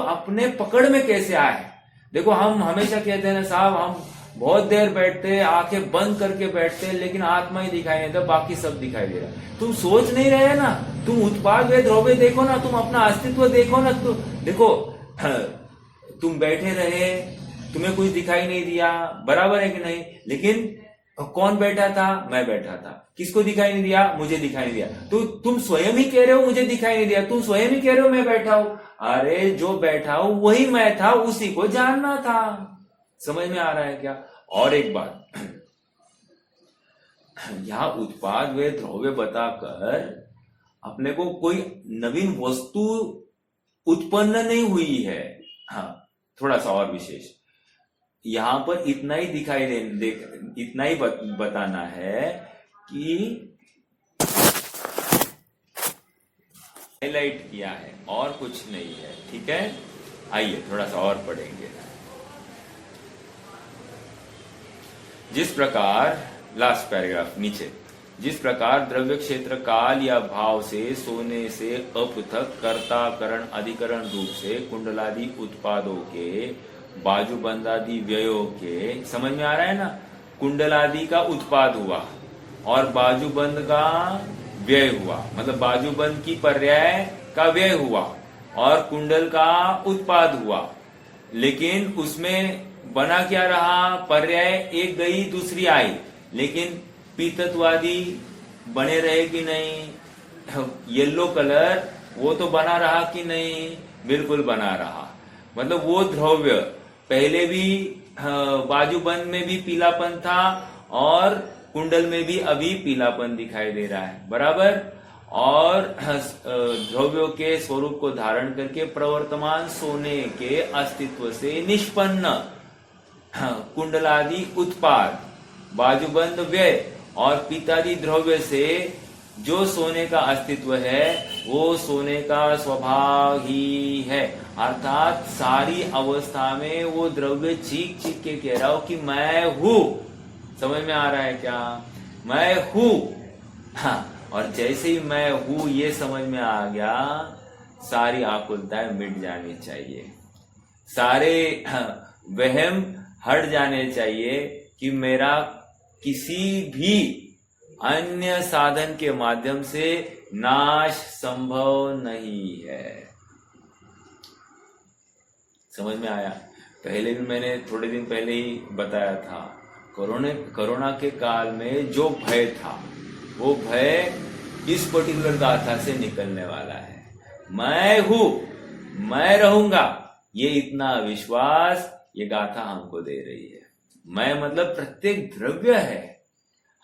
अपने पकड़ में कैसे आए। देखो हम हमेशा कहते हैं ना साहब, हम बहुत देर बैठते हैं, आंखें बंद करके बैठते हैं, लेकिन आत्मा ही दिखाई नहीं देता, बाकी सब दिखाई दे रहा है। तुम सोच नहीं रहे ना, तुम उत्पाद व द्रव्य देखो ना, तुम अपना अस्तित्व देखो ना। तो देखो तुम बैठे रहे, तुम्हें कुछ दिखाई नहीं दिया, बराबर है कि नहीं, लेकिन कौन बैठा था? मैं बैठा था। किसको दिखाई नहीं दिया? मुझे दिखाई नहीं दिया। तो तुम स्वयं ही कह रहे हो मुझे दिखाई नहीं दिया, तुम स्वयं ही कह रहे हो मैं बैठा हूं। अरे जो बैठा हूं वही मैं था, उसी को जानना था। समझ में आ रहा है क्या? और एक बात, यहां उत्पाद व द्रव्य बताकर अपने को कोई नवीन वस्तु उत्पन्न नहीं हुई है। हाँ, थोड़ा सा और विशेष यहां पर इतना ही इतना ही बताना है कि हाईलाइट किया है और कुछ नहीं है। ठीक है, आइए थोड़ा सा और पढ़ेंगे। जिस प्रकार, लास्ट पैराग्राफ नीचे, जिस प्रकार द्रव्य क्षेत्र काल या भाव से सोने से अपृथक कर्ता करण अधिकरण रूप से कुंडलादि उत्पादों के बाजूबंदादि व्ययों के, समझ में आ रहा है ना, कुंडलादि का उत्पाद हुआ और बाजूबंद का व्यय हुआ, मतलब बाजूबंद की पर्याय का व्यय हुआ और कुंडल का उत्पाद हुआ। लेकिन उसमें बना क्या रहा? पर्याय एक गई दूसरी आई, लेकिन पीतत्वादी बने रहे कि नहीं? येलो कलर वो तो बना रहा कि नहीं? बिल्कुल बना रहा। मतलब वो द्रव्य पहले भी बाजूबंद में भी पीलापन था और कुंडल में भी अभी पीलापन दिखाई दे रहा है, बराबर। और द्रव्यों के स्वरूप को धारण करके प्रवर्तमान सोने के अस्तित्व से निष्पन्न कुंडलादि उत्पाद, बाजूबंद व्यय और पित्तादि द्रव्य से जो सोने का अस्तित्व है वो सोने का स्वभाव ही है। अर्थात सारी अवस्था में वो द्रव्य चीख चीख के कह रहा हो कि मैं हूं। समझ में आ रहा है क्या? मैं हूं। हाँ, और जैसे ही मैं हूं ये समझ में आ गया, सारी आकुलताएं मिट जानी चाहिए, सारे वहम हट जाने चाहिए कि मेरा किसी भी अन्य साधन के माध्यम से नाश संभव नहीं है। समझ में आया? पहले भी मैंने थोड़े दिन पहले ही बताया था, कोरोना के काल में जो भय था वो भय इस पर्टिकुलर गाथा से निकलने वाला है। मैं हूं, मैं रहूंगा, ये इतना विश्वास ये गाथा हमको दे रही है। मैं मतलब प्रत्येक द्रव्य है।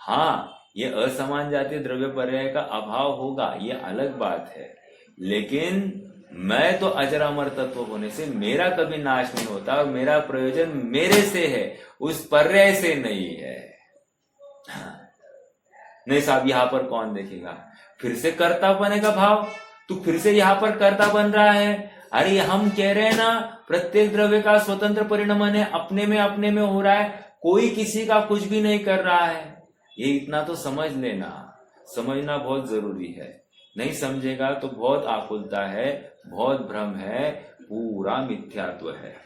हाँ, ये असमान जातीय द्रव्य पर्याय का अभाव होगा, ये अलग बात है, लेकिन मैं तो अजर अमर तत्व होने से मेरा कभी नाश नहीं होता और मेरा प्रयोजन मेरे से है, उस पर्याय से नहीं है। नहीं साहब, यहां पर कौन देखेगा? फिर से कर्ता बने का भाव, तू फिर से यहां पर कर्ता बन रहा है। अरे हम कह रहे हैं ना, प्रत्येक द्रव्य का स्वतंत्र परिणमन है, अपने में हो रहा है, कोई किसी का कुछ भी नहीं कर रहा है। ये इतना तो समझ लेना, समझना बहुत जरूरी है। नहीं समझेगा तो बहुत आकुलता है, बहुत भ्रम है, पूरा मिथ्यात्व है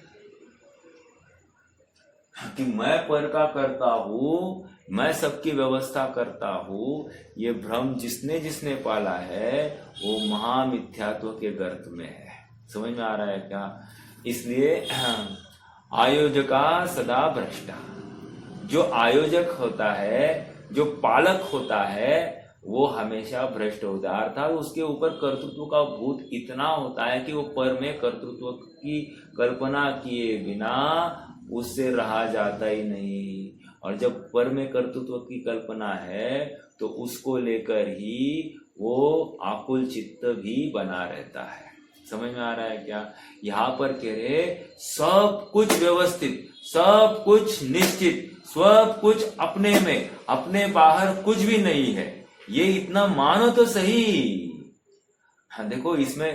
कि मैं पर का करता हूं, मैं सबकी व्यवस्था करता हूं। ये भ्रम जिसने जिसने पाला है वो महामिथ्यात्व के गर्त में है। समझ में आ रहा है क्या? इसलिए आयोजका सदा भ्रष्टा। जो आयोजक होता है, जो पालक होता है, वो हमेशा भ्रष्ट होता है। अर्थात उसके ऊपर कर्तृत्व का भूत इतना होता है कि वो पर में कर्तृत्व की कल्पना किए बिना उससे रहा जाता ही नहीं। और जब पर में कर्तृत्व की कल्पना है तो उसको लेकर ही वो आकुल चित्त भी बना रहता है। समझ में आ रहा है क्या? यहाँ पर कह रहे सब कुछ व्यवस्थित, सब कुछ निश्चित, सब कुछ अपने में, अपने बाहर कुछ भी नहीं है, ये इतना मानो तो सही। हाँ देखो, इसमें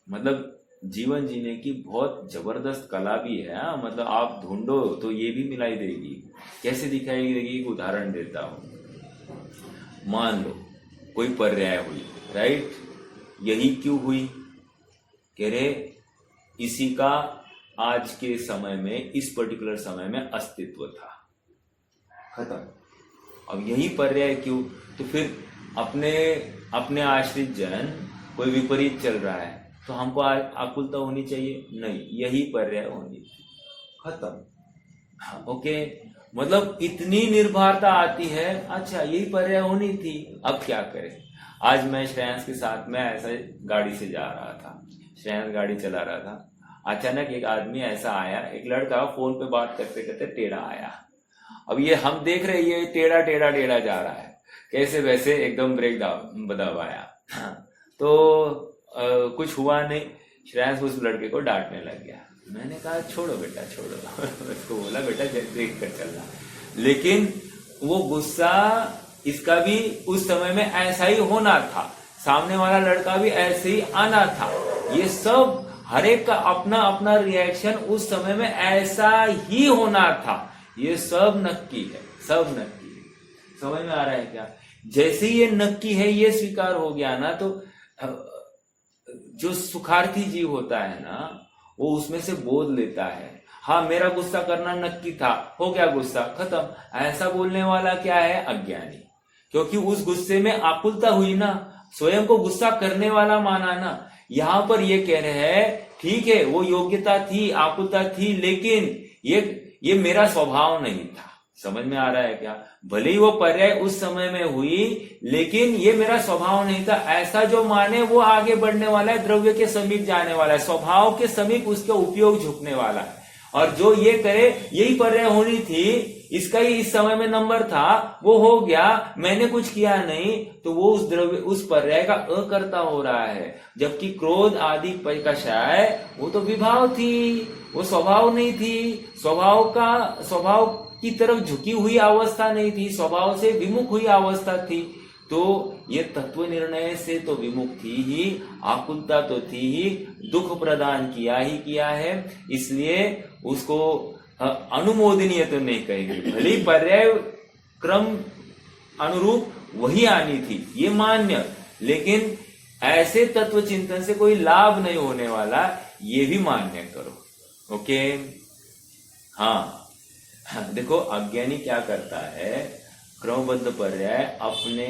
मतलब जीवन जीने की बहुत जबरदस्त कला भी है। हाँ, मतलब आप ढूंढो तो ये भी मिलाई देगी। कैसे दिखाई देगी? एक उदाहरण देता हूं। मान लो कोई पर्याय हुई, राइट? यही क्यों हुई? कह रहे इसी का आज के समय में, इस पर्टिकुलर समय में अस्तित्व था, खत्म। अब यही पर्याय क्यों? तो फिर अपने आश्रित जन कोई विपरीत चल रहा है तो हमको आकुलता होनी चाहिए? नहीं, यही पर्याय होनी, खत्म। ओके, मतलब इतनी निर्भरता आती है। अच्छा, यही पर्याय होनी थी, अब क्या करें? आज मैं श्रेयांश के साथ में ऐसा गाड़ी से जा रहा था, श्रेयांश गाड़ी चला रहा था। अचानक एक आदमी ऐसा आया, एक लड़का फोन पे बात करते करते टेढ़ा आया। अब ये हम देख रहे हैं, ये टेढ़ा टेढ़ा टेढ़ा जा रहा है, कैसे वैसे एकदम ब्रेक दबाया। तो कुछ हुआ नहीं, श्रेयांश उस लड़के को डांटने लग गया। मैंने कहा छोड़ो बेटा, छोड़ो। उसको बोला बेटा देख कर चलना। लेकिन वो गुस्सा इसका भी उस समय में ऐसा ही होना था, सामने वाला लड़का भी ऐसे ही आना था। ये सब हर एक का अपना अपना रिएक्शन उस समय में ऐसा ही होना था। ये सब नक्की है, सब नक्की है। समझ में आ रहा है क्या? जैसे ये नक्की है, ये स्वीकार हो गया ना, तो जो सुखार्थी जीव होता है ना, वो उसमें से बोध लेता है। हाँ, मेरा गुस्सा करना नक्की था, हो गया गुस्सा, खत्म। ऐसा बोलने वाला क्या है? अज्ञानी। क्योंकि उस गुस्से में आकुलता हुई ना, स्वयं को गुस्सा करने वाला माना ना। यहां पर ये कह रहे हैं ठीक है, वो योग्यता थी, आकुलता थी, लेकिन ये मेरा स्वभाव नहीं था। समझ में आ रहा है क्या? भले ही वो पर्याय उस समय में हुई, लेकिन ये मेरा स्वभाव नहीं था। ऐसा जो माने वो आगे बढ़ने वाला है, द्रव्य के समीप जाने वाला है, स्वभाव के समीप उसका उपयोग झुकने वाला है। और जो ये करे, यही पर्याय होनी थी, इसका ही इस समय में नंबर था, वो हो गया, मैंने कुछ किया नहीं, तो वो उस द्रव्य उस पर्याय का अकर्ता हो रहा है। जबकि क्रोध आदि कषाय वो तो विभाव थी, वो स्वभाव नहीं थी, स्वभाव की तरफ झुकी हुई अवस्था नहीं थी, स्वभाव से विमुख हुई अवस्था थी। तो ये तत्व निर्णय से तो विमुख थी ही, आकुलता तो थी ही, दुख प्रदान किया ही किया है, इसलिए उसको अनुमोदनीय तो नहीं कहेगी। भले ही पर्याय क्रम अनुरूप वही आनी थी, ये मान्य, लेकिन ऐसे तत्व चिंतन से कोई लाभ नहीं होने वाला, ये भी मान्य करो। ओके, हाँ देखो अज्ञानी क्या करता है, क्रमबद्ध पर्याय अपने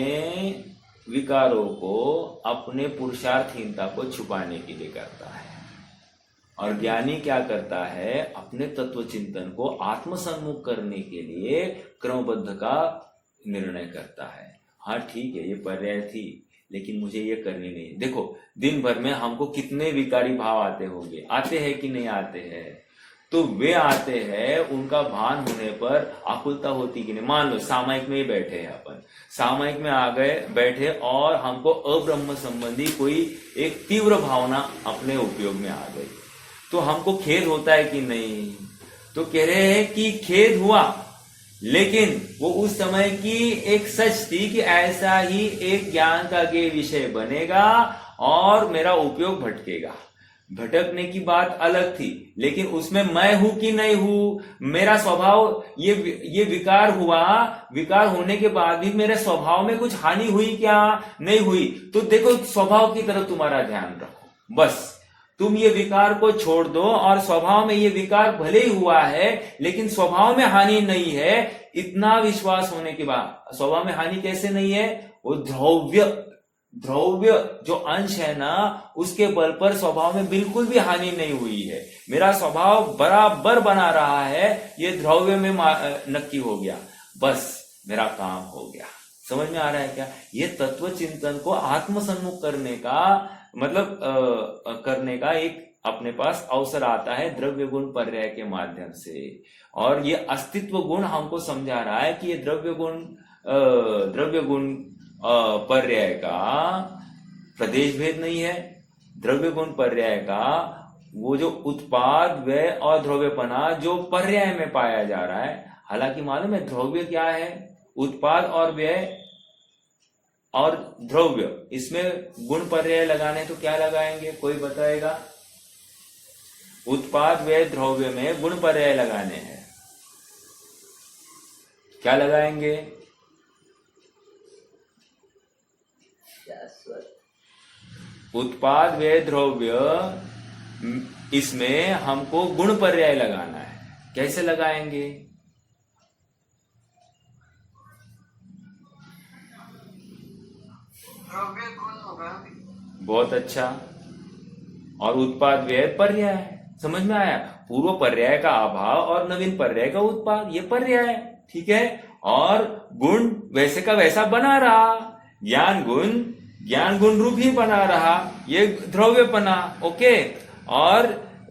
विकारों को, अपने पुरुषार्थहीनता को छुपाने के लिए करता है, और ज्ञानी क्या करता है, अपने तत्व चिंतन को आत्मसन्मुख करने के लिए क्रमबद्ध का निर्णय करता है। हाँ ठीक है, ये पर्याय थी, लेकिन मुझे ये करनी नहीं। देखो दिन भर में हमको कितने विकारी भाव आते होंगे, आते हैं कि नहीं आते हैं, तो वे आते हैं, उनका भान होने पर आकुलता होती कि नहीं। मान लो सामायिक में ही बैठे हैं अपन, सामायिक में आ गए बैठे, और हमको अब्रह्म संबंधी कोई एक तीव्र भावना अपने उपयोग में आ गई, तो हमको खेद होता है कि नहीं? तो कह रहे हैं कि खेद हुआ, लेकिन वो उस समय की एक सच थी कि ऐसा ही एक ज्ञान का के विषय बनेगा और मेरा उपयोग भटकेगा। भटकने की बात अलग थी, लेकिन उसमें मैं हूं कि नहीं हूं, मेरा स्वभाव, ये विकार हुआ, विकार होने के बाद भी मेरे स्वभाव में कुछ हानि हुई क्या? नहीं हुई। तो देखो स्वभाव की तरफ तुम्हारा ध्यान रखो, बस तुम ये विकार को छोड़ दो, और स्वभाव में ये विकार भले ही हुआ है, लेकिन स्वभाव में हानि नहीं है, इतना विश्वास होने के बाद। स्वभाव में हानि कैसे नहीं है? वो ध्रव्य जो अंश है ना, उसके बल पर स्वभाव में बिल्कुल भी हानि नहीं हुई है, मेरा स्वभाव बराबर बना रहा है, ये ध्रव्य में नक्की हो गया, बस मेरा काम हो गया। समझ में आ रहा है क्या? ये तत्व चिंतन को आत्मसन्मुख करने का मतलब करने का एक अपने पास अवसर आता है द्रव्य गुण पर्याय के माध्यम से, और ये अस्तित्व गुण हमको समझा रहा है कि ये द्रव्य गुण पर्याय का प्रदेश भेद नहीं है। द्रव्य गुण पर्याय का वो जो उत्पाद व्यय और द्रव्यपना जो पर्याय में पाया जा रहा है, हालांकि मालूम है द्रव्य क्या है, उत्पाद और व्यय और द्रव्य, इसमें गुण पर्याय लगाने तो क्या लगाएंगे, कोई बताएगा? उत्पाद व्यय द्रव्य में गुण पर्याय लगाने हैं, क्या लगाएंगे? उत्पाद व्यय द्रव्य, इसमें हमको गुण पर्याय लगाना है, कैसे लगाएंगे? द्रव्य गुण होगा। बहुत अच्छा। और उत्पाद व्यय पर्याय, समझ में आया? पूर्व पर्याय का अभाव और नवीन पर्याय का उत्पाद, ये पर्याय, ठीक है। और गुण वैसे का वैसा बना रहा, ज्ञान गुण रूप ही बना रहा, ये द्रव्यपना, ओके। और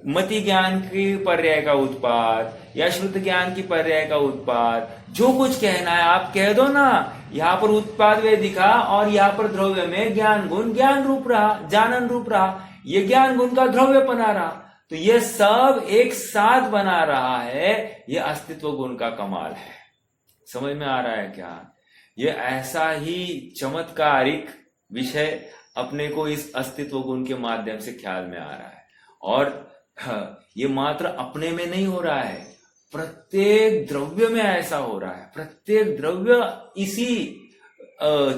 मति ज्ञान की पर्याय का उत्पाद या शुद्ध ज्ञान की पर्याय का उत्पाद, जो कुछ कहना है आप कह दो ना। यहाँ पर उत्पाद वे दिखा और यहाँ पर द्रव्य में ज्ञान गुण ज्ञान रूप रहा, जानन रूप रहा, ये ज्ञान गुण का द्रव्यपना रहा, तो ये सब एक साथ बना रहा है, ये अस्तित्व गुण का कमाल है। समझ में आ रहा है क्या? ये ऐसा ही चमत्कारिक विषय अपने को इस अस्तित्व गुण के माध्यम से ख्याल में आ रहा है। और ये मात्र अपने में नहीं हो रहा है, प्रत्येक द्रव्य में ऐसा हो रहा है। प्रत्येक द्रव्य इसी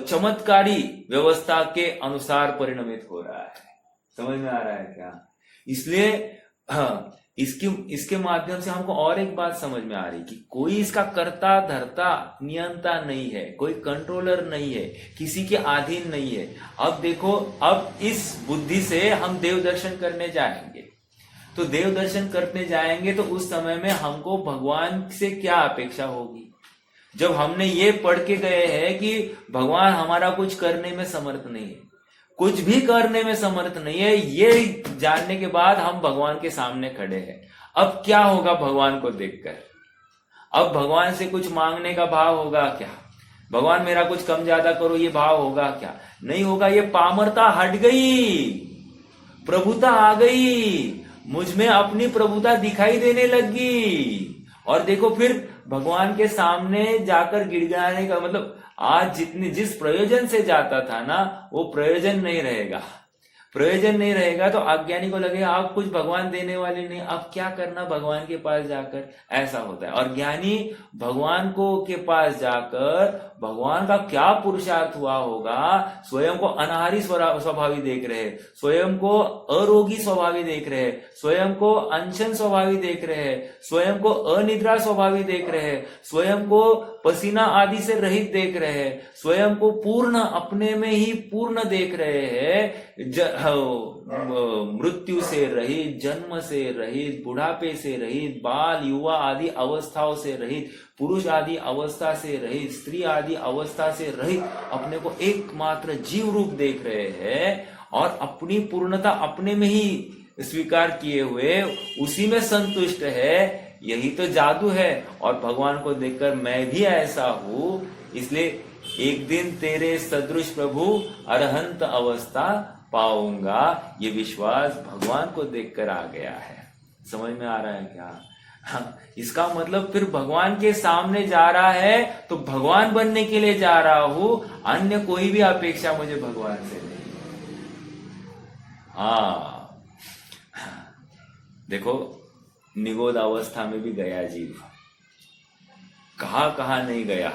चमत्कारी व्यवस्था के अनुसार परिणमित हो रहा है। समझ में आ रहा है क्या? इसलिए इसके माध्यम से हमको और एक बात समझ में आ रही कि कोई इसका कर्ता धर्ता नियंता नहीं है, कोई कंट्रोलर नहीं है, किसी के अधीन नहीं है। अब देखो, अब इस बुद्धि से हम देव दर्शन करने जाएंगे, तो देव दर्शन करने जाएंगे तो उस समय में हमको भगवान से क्या अपेक्षा होगी? जब हमने ये पढ़ के गए हैं कि भगवान हमारा कुछ करने में समर्थ नहीं है, कुछ भी करने में समर्थ नहीं है, ये जानने के बाद हम भगवान के सामने खड़े हैं। अब क्या होगा भगवान को देखकर? अब भगवान से कुछ मांगने का भाव होगा क्या? भगवान मेरा कुछ कम ज्यादा करो, ये भाव होगा क्या? नहीं होगा। ये पामरता हट गई, प्रभुता आ गई, मुझ में अपनी प्रभुता दिखाई देने लगी। और देखो फिर भगवान के सामने जाकर गिड़गिड़ाने का मतलब, आज जिस प्रयोजन से जाता था ना, वो प्रयोजन नहीं रहेगा। प्रयोजन नहीं रहेगा तो अज्ञानी को लगेगा आप कुछ भगवान देने वाले नहीं, अब क्या करना भगवान के पास जाकर, ऐसा होता है। और ज्ञानी भगवान को के पास जाकर भगवान का क्या पुरुषार्थ हुआ होगा, स्वयं को अनाहारी स्वभावी देख रहे, स्वयं को अरोगी स्वभावी देख रहे, स्वयं को अनशन स्वभावी देख रहे, स्वयं को अनिद्रा स्वभावी देख रहे, स्वयं को पसीना आदि से रहित देख रहे, स्वयं को पूर्ण अपने में ही पूर्ण देख रहे हैं, मृत्यु से रहित, जन्म से रहित, बुढ़ापे से रहित, बाल युवा आदि अवस्थाओं से रहित, पुरुष आदि अवस्था से रहित, स्त्री आदि अवस्था से रहित अपने को एकमात्र जीव रूप देख रहे हैं और अपनी पूर्णता अपने में ही स्वीकार किए हुए उसी में संतुष्ट है। यही तो जादू है। और भगवान को देखकर मैं भी ऐसा हूं, इसलिए एक दिन तेरे सदृश प्रभु अरहंत अवस्था पाऊंगा, ये विश्वास भगवान को देखकर आ गया है। समझ में आ रहा है क्या? हाँ, इसका मतलब फिर भगवान के सामने जा रहा है तो भगवान बनने के लिए जा रहा हूं, अन्य कोई भी अपेक्षा मुझे भगवान से नहीं। हाँ देखो, निगोद अवस्था में भी गया जीव, कहां नहीं गया।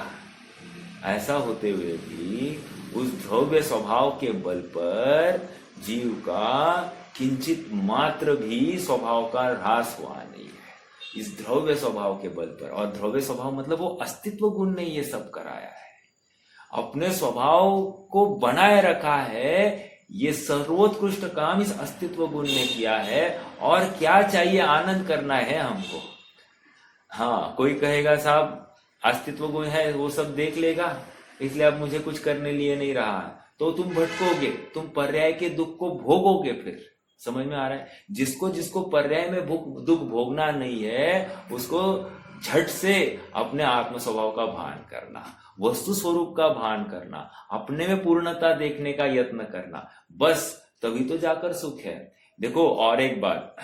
ऐसा होते हुए भी उस ध्रुव स्वभाव के बल पर जीव का किंचित मात्र भी स्वभाव का ह्रास हुआ नहीं है, इस ध्रुव स्वभाव के बल पर। और ध्रुव स्वभाव मतलब वो अस्तित्व गुण ने ये सब कराया है, अपने स्वभाव को बनाए रखा है। ये सर्वोत्कृष्ट काम इस अस्तित्व गुण ने किया है। और क्या चाहिए? आनंद करना है हमको। हाँ, कोई कहेगा साहब अस्तित्व गुण है वो सब देख लेगा, इसलिए अब मुझे कुछ करने लिए नहीं रहा, तो तुम भटकोगे, तुम पर्याय के दुख को भोगोगे। फिर समझ में आ रहा है? जिसको पर्याय में दुख भोगना नहीं है, उसको झट से अपने आत्म स्वभाव का भान करना, वस्तु स्वरूप का भान करना, अपने में पूर्णता देखने का यत्न करना, बस तभी तो जाकर सुख है। देखो और एक बात,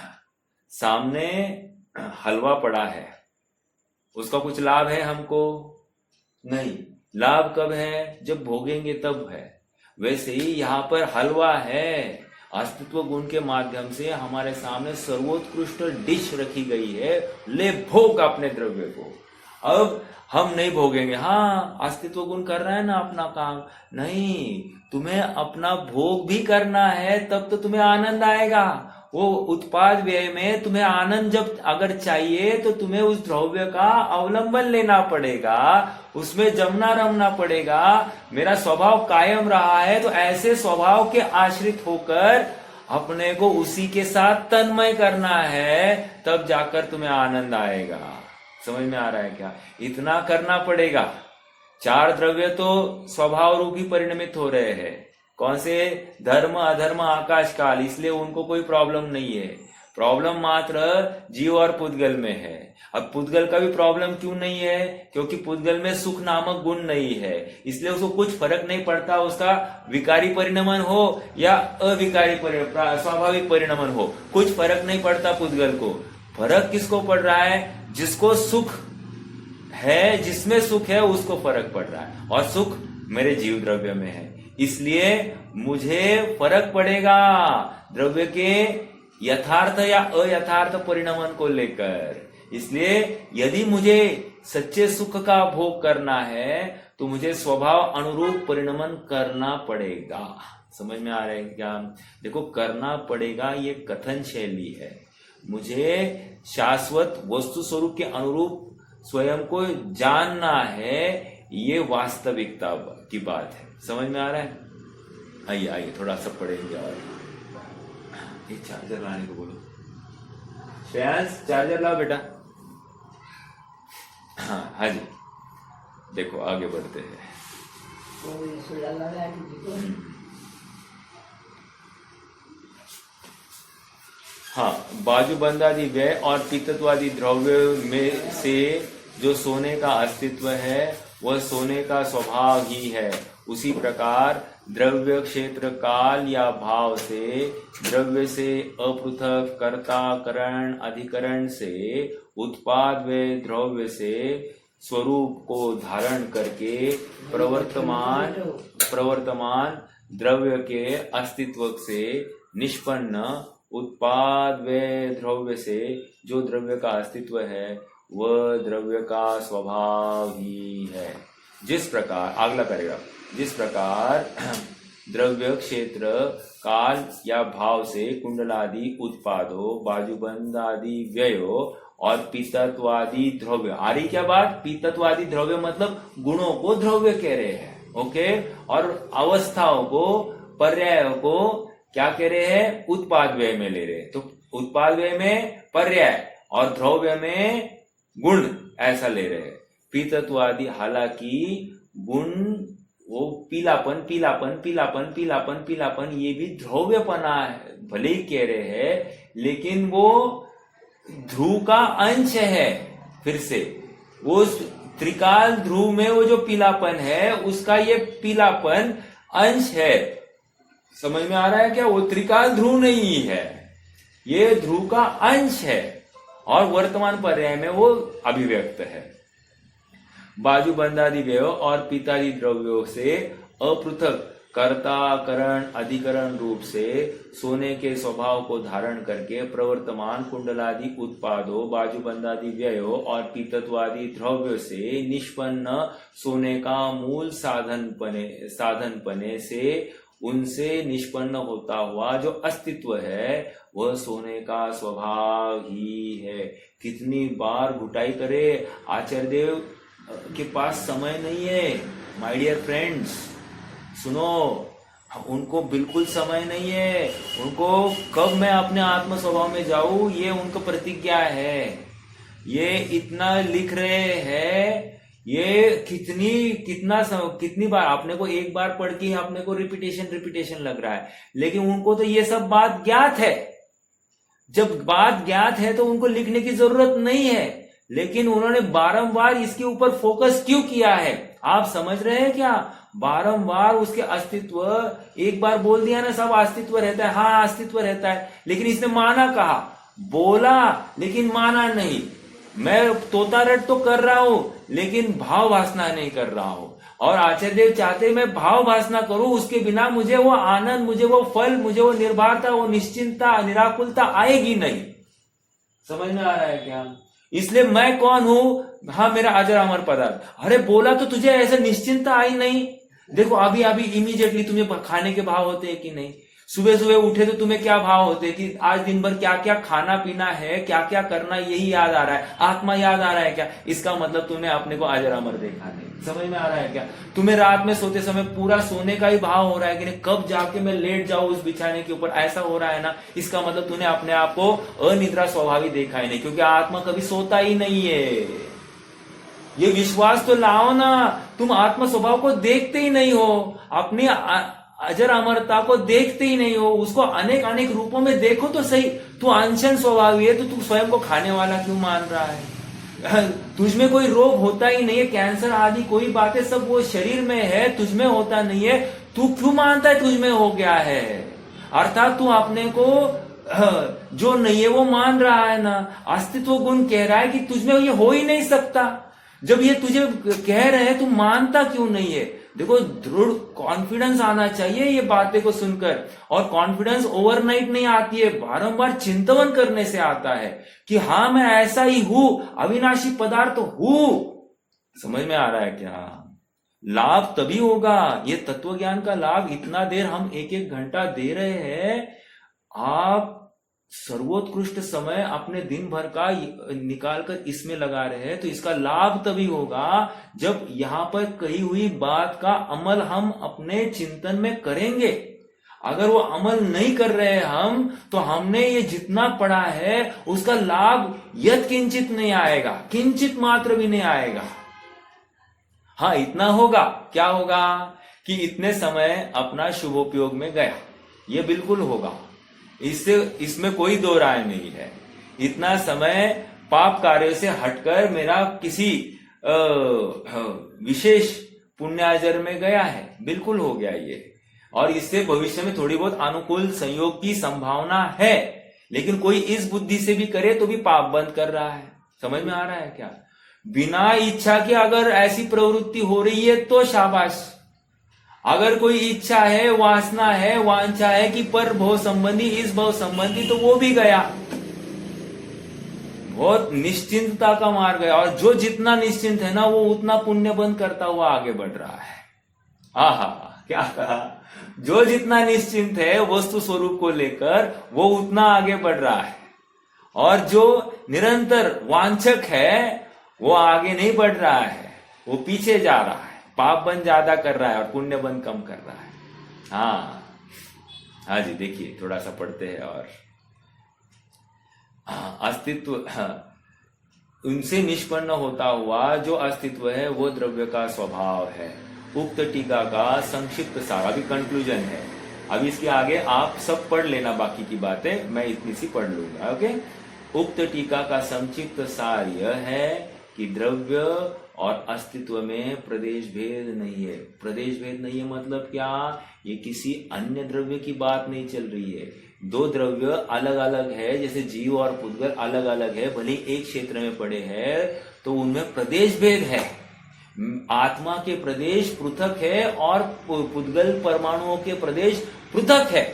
सामने हलवा पड़ा है, उसका कुछ लाभ है हमको? नहीं। लाभ कब है? जब भोगेंगे तब है। वैसे ही यहाँ पर हलवा है, अस्तित्व गुण के माध्यम से हमारे सामने सर्वोत्कृष्ट डिश रखी गई है, ले भोग अपने द्रव्य को। अब हम नहीं भोगेंगे, हाँ अस्तित्व गुण कर रहा है ना अपना काम, नहीं, तुम्हें अपना भोग भी करना है, तब तो तुम्हें आनंद आएगा। वो उत्पाद व्यय में तुम्हें आनंद जब अगर चाहिए तो तुम्हें उस द्रव्य का अवलंबन लेना पड़ेगा, उसमें जमना रमना पड़ेगा। मेरा स्वभाव कायम रहा है तो ऐसे स्वभाव के आश्रित होकर अपने को उसी के साथ तन्मय करना है, तब जाकर तुम्हें आनंद आएगा। समझ में आ रहा है क्या? इतना करना पड़ेगा। चार द्रव्य तो स्वभाव रूपी परिणमित हो रहे हैं। कौन से? धर्म अधर्म आकाश काल, इसलिए उनको कोई प्रॉब्लम नहीं है। प्रॉब्लम मात्र जीव और पुद्गल में है। अब पुद्गल का भी प्रॉब्लम क्यों नहीं है? क्योंकि पुद्गल में सुख नामक गुण नहीं है, इसलिए उसको कुछ फर्क नहीं पड़ता उसका विकारी परिणमन हो या अविकारी स्वाभाविक परिणमन हो, कुछ फर्क नहीं पड़ता पुद्गल को। फर्क किसको पड़ रहा है? जिसको सुख है, जिसमें सुख है उसको फर्क पड़ रहा है, और सुख मेरे जीव द्रव्य में है, इसलिए मुझे फर्क पड़ेगा द्रव्य के यथार्थ या अयथार्थ परिणमन को लेकर। इसलिए यदि मुझे सच्चे सुख का भोग करना है तो मुझे स्वभाव अनुरूप परिणमन करना पड़ेगा। समझ में आ रहा है क्या? देखो, करना पड़ेगा ये कथन शैली है। मुझे शाश्वत वस्तु स्वरूप के अनुरूप स्वयं को जानना है, ये वास्तविकता की बात है। समझ में आ रहा है? आइए आइए थोड़ा सा पढ़ेंगे। और एक चार्जर लाने को बोलो। श्रेयांश चार्जर लाओ बेटा। हाँ जी, देखो आगे बढ़ते हैं। हाँ, बाजूबंद आदि व्यय और पित्तत्वादि द्रव्य में से जो सोने का अस्तित्व है वह सोने का स्वभाव ही है, उसी प्रकार द्रव्य क्षेत्र काल या भाव से द्रव्य से अपृथक कर्ता करण अधिकरण से उत्पाद व द्रव्य से स्वरूप को धारण करके प्रवर्तमान द्रव्य के अस्तित्व से निष्पन्न उत्पाद व द्रव्य से जो द्रव्य का अस्तित्व है वह द्रव्य का स्वभाव ही है। जिस प्रकार अगला पैराग्राफ, जिस प्रकार द्रव्य क्षेत्र काल या भाव से कुंडलादि उत्पादों बाजूबंद आदि व्ययो और पीतत्वादि द्रव्य, आ रही क्या बात? पीतत्वादि द्रव्य मतलब गुणों को द्रव्य कह रहे हैं, ओके, और अवस्थाओं को पर्यायों को क्या कह रहे हैं? उत्पाद व्यय में ले रहे हैं। तो उत्पाद व्यय में पर्याय और द्रव्य में गुण ऐसा ले रहे हैं। पीतत्वादि, हालांकि गुण वो पीलापन पीलापन पीलापन पीलापन पीलापन ये भी द्रव्यपना है, भले ही कह रहे हैं, लेकिन वो ध्रुव का अंश है। फिर से वो त्रिकाल ध्रुव में वो जो पीलापन है उसका ये पीलापन अंश है। समझ में आ रहा है क्या? वो त्रिकाल ध्रुव नहीं है, ये ध्रुव का अंश है और वर्तमान पर्याय में वो अभिव्यक्त है। बाजूबंदादि व्यय और पीतादि द्रव्यों से अपृथक कर्ता करण अधिकरण रूप से सोने के स्वभाव को धारण करके प्रवर्तमान कुंडलादि उत्पादों बाजूबंदादि व्ययों और पीतत्वादि द्रव्यों से निष्पन्न सोने का मूल साधन पने से उनसे निष्पन्न होता हुआ जो अस्तित्व है वह सोने का स्वभाव ही है। कितनी बार घुटाई करे, आचार्य देव के पास समय नहीं है। माय डियर फ्रेंड्स, सुनो, उनको बिल्कुल समय नहीं है। उनको कब मैं अपने आत्म स्वभाव में जाऊं ये उनका प्रतिज्ञा है। ये इतना लिख रहे हैं, ये कितनी बार आपने को एक बार पढ़ के आपने को रिपीटेशन लग रहा है, लेकिन उनको तो ये सब बात ज्ञात है। जब बात ज्ञात है तो उनको लिखने की जरूरत नहीं है, लेकिन उन्होंने बारंबार इसके ऊपर फोकस क्यों किया है? आप समझ रहे हैं क्या? बारंबार उसके अस्तित्व, एक बार बोल दिया ना सब अस्तित्व रहता है, हाँ अस्तित्व रहता है, लेकिन इसने माना कहा, बोला लेकिन माना नहीं। मैं तोता रट तो कर रहा हूं लेकिन भाव भासना नहीं कर रहा हूं, और आचार्य देव चाहते मैं भाव भासना करूं, उसके बिना मुझे वो आनंद, मुझे वो फल, मुझे वो निर्भरता, वो निश्चिंतता, निराकुलता आएगी नहीं। समझ में आ रहा है क्या? इसलिए मैं कौन हूं? हाँ, मेरा अजर अमर पदार्थ। अरे बोला तो तुझे ऐसे निश्चिंतता आई नहीं। देखो अभी इमीडिएटली तुम्हें खाने के भाव होते हैं कि नहीं? सुबह सुबह उठे तो तुम्हें क्या भाव होते हैं कि आज दिन भर क्या क्या खाना पीना है, क्या क्या करना, यही याद आ रहा है, आत्मा याद आ रहा है क्या? इसका मतलब तुमने अपने को अजर अमर देखा नहीं। समझ में आ रहा है क्या? तुम्हें रात में सोते समय पूरा सोने का ही भाव हो रहा है कि नहीं, कब जाके मैं लेट जाऊं उस बिछाने के ऊपर, ऐसा हो रहा है ना? इसका मतलब तूने अपने आप को अनिद्रा स्वभावी देखा ही नहीं, क्योंकि आत्मा कभी सोता ही नहीं है। ये विश्वास तो लाओ ना, तुम आत्म स्वभाव को देखते ही नहीं हो, अपनी अजर अमरता को देखते ही नहीं हो, उसको अनेक अनेक रूपों में देखो तो सही। तू अनशन स्वभावी है तो तू स्वयं को खाने वाला क्यों मान रहा है? तुझमें कोई रोग होता ही नहीं है, कैंसर आदि कोई बातें सब वो शरीर में है, तुझमें होता नहीं है, तू क्यों मानता है तुझमें हो गया है? अर्थात तू अपने को जो नहीं है वो मान रहा है ना। अस्तित्व गुण कह रहा है कि तुझमें ये हो ही नहीं सकता। जब ये तुझे कह रहे हैं, तू मानता क्यों नहीं है? देखो, दृढ़ कॉन्फिडेंस आना चाहिए ये बातें को सुनकर, और कॉन्फिडेंस ओवरनाइट नहीं आती है, बारंबार चिंतन करने से आता है कि हाँ मैं ऐसा ही हूं, अविनाशी पदार्थ हूं। समझ में आ रहा है क्या? लाभ तभी होगा, ये तत्व ज्ञान का लाभ इतना देर हम एक एक घंटा दे रहे हैं, आप सर्वोत्कृष्ट समय अपने दिन भर का निकालकर इसमें लगा रहे हैं, तो इसका लाभ तभी होगा जब यहां पर कही हुई बात का अमल हम अपने चिंतन में करेंगे। अगर वो अमल नहीं कर रहे हम, तो हमने ये जितना पढ़ा है उसका लाभ यत् किंचित नहीं आएगा, किंचित मात्र भी नहीं आएगा। हाँ, इतना होगा, क्या होगा कि इतने समय अपना शुभोपयोग में गया, ये बिल्कुल होगा, इसमें कोई दो राय नहीं है। इतना समय पाप कार्य से हटकर मेरा किसी विशेष पुण्यार्जन में गया है, बिल्कुल हो गया ये। और इससे भविष्य में थोड़ी बहुत अनुकूल संयोग की संभावना है, लेकिन कोई इस बुद्धि से भी करे तो भी पाप बंद कर रहा है। समझ में आ रहा है क्या? बिना इच्छा के अगर ऐसी प्रवृत्ति हो रही है तो शाबाश। अगर कोई इच्छा है, वासना है, वांछा है कि पर भव संबंधी, इस भव संबंधी, तो वो भी गया, बहुत निश्चिंतता का मार्ग है। और जो जितना निश्चिंत है ना, वो उतना पुण्य बंद करता हुआ आगे बढ़ रहा है। आहा, क्या कहा? जो जितना निश्चिंत है वस्तु स्वरूप को लेकर, वो उतना आगे बढ़ रहा है। और जो निरंतर वांछक है वो आगे नहीं बढ़ रहा है, वो पीछे जा रहा है, पाप बन ज्यादा कर रहा है और पुण्य बन कम कर रहा है। हाँ जी, देखिए थोड़ा सा पढ़ते हैं। और अस्तित्व उनसे निष्पन्न होता हुआ जो अस्तित्व है वो द्रव्य का स्वभाव है। उक्त टीका का संक्षिप्त सार, अभी कंक्लूजन है। अभी इसके आगे आप सब पढ़ लेना, बाकी की बातें मैं इतनी सी पढ़ लूंगा। ओके। उक्त टीका का संक्षिप्त सार यह है कि द्रव्य और अस्तित्व में प्रदेश भेद नहीं है। प्रदेश भेद नहीं है मतलब क्या? ये किसी अन्य द्रव्य की बात नहीं चल रही है। दो द्रव्य अलग अलग है, जैसे जीव और पुद्गल अलग अलग है, भले एक क्षेत्र में पड़े हैं तो उनमें प्रदेश भेद है। आत्मा के प्रदेश पृथक है और पुद्गल परमाणुओं के प्रदेश पृथक है,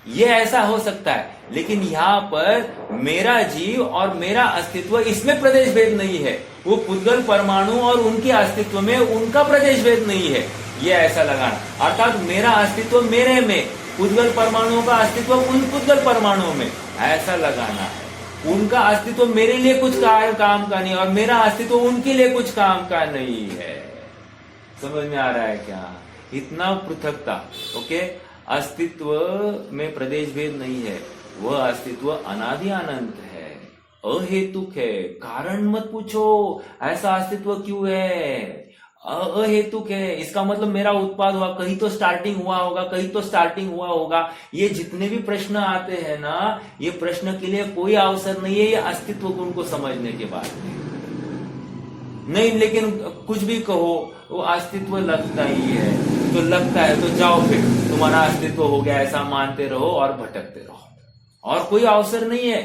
ये ऐसा हो सकता है। लेकिन यहाँ पर मेरा जीव और मेरा अस्तित्व, इसमें प्रदेश भेद नहीं है। वो पुद्गल परमाणु और उनके अस्तित्व में उनका प्रदेश भेद नहीं है, ये ऐसा लगाना। अर्थात मेरा अस्तित्व मेरे में, पुद्गल परमाणुओं का अस्तित्व उन पुद्गल परमाणुओं में, ऐसा लगाना है। उनका अस्तित्व मेरे लिए कुछ काम का नहीं और मेरा अस्तित्व उनके लिए कुछ काम का नहीं है। समझ में आ रहा है क्या? इतना पृथकता। ओके। अस्तित्व में प्रदेश भेद नहीं है, वह अस्तित्व अनादि अनंत है, अहेतुक है। कारण मत पूछो ऐसा अस्तित्व क्यों है, अहेतुक है। इसका मतलब मेरा उत्पाद हुआ, कहीं तो स्टार्टिंग हुआ होगा, कहीं तो स्टार्टिंग हुआ होगा। ये जितने भी प्रश्न आते हैं ना, ये प्रश्न के लिए कोई अवसर नहीं है ये अस्तित्व गुण को समझने के बाद नहीं। लेकिन कुछ भी कहो, वो अस्तित्व लगता ही है, तो लगता है तो जाओ, फिर तुम्हारा अस्तित्व हो गया ऐसा मानते रहो और भटकते रहो, और कोई अवसर नहीं है।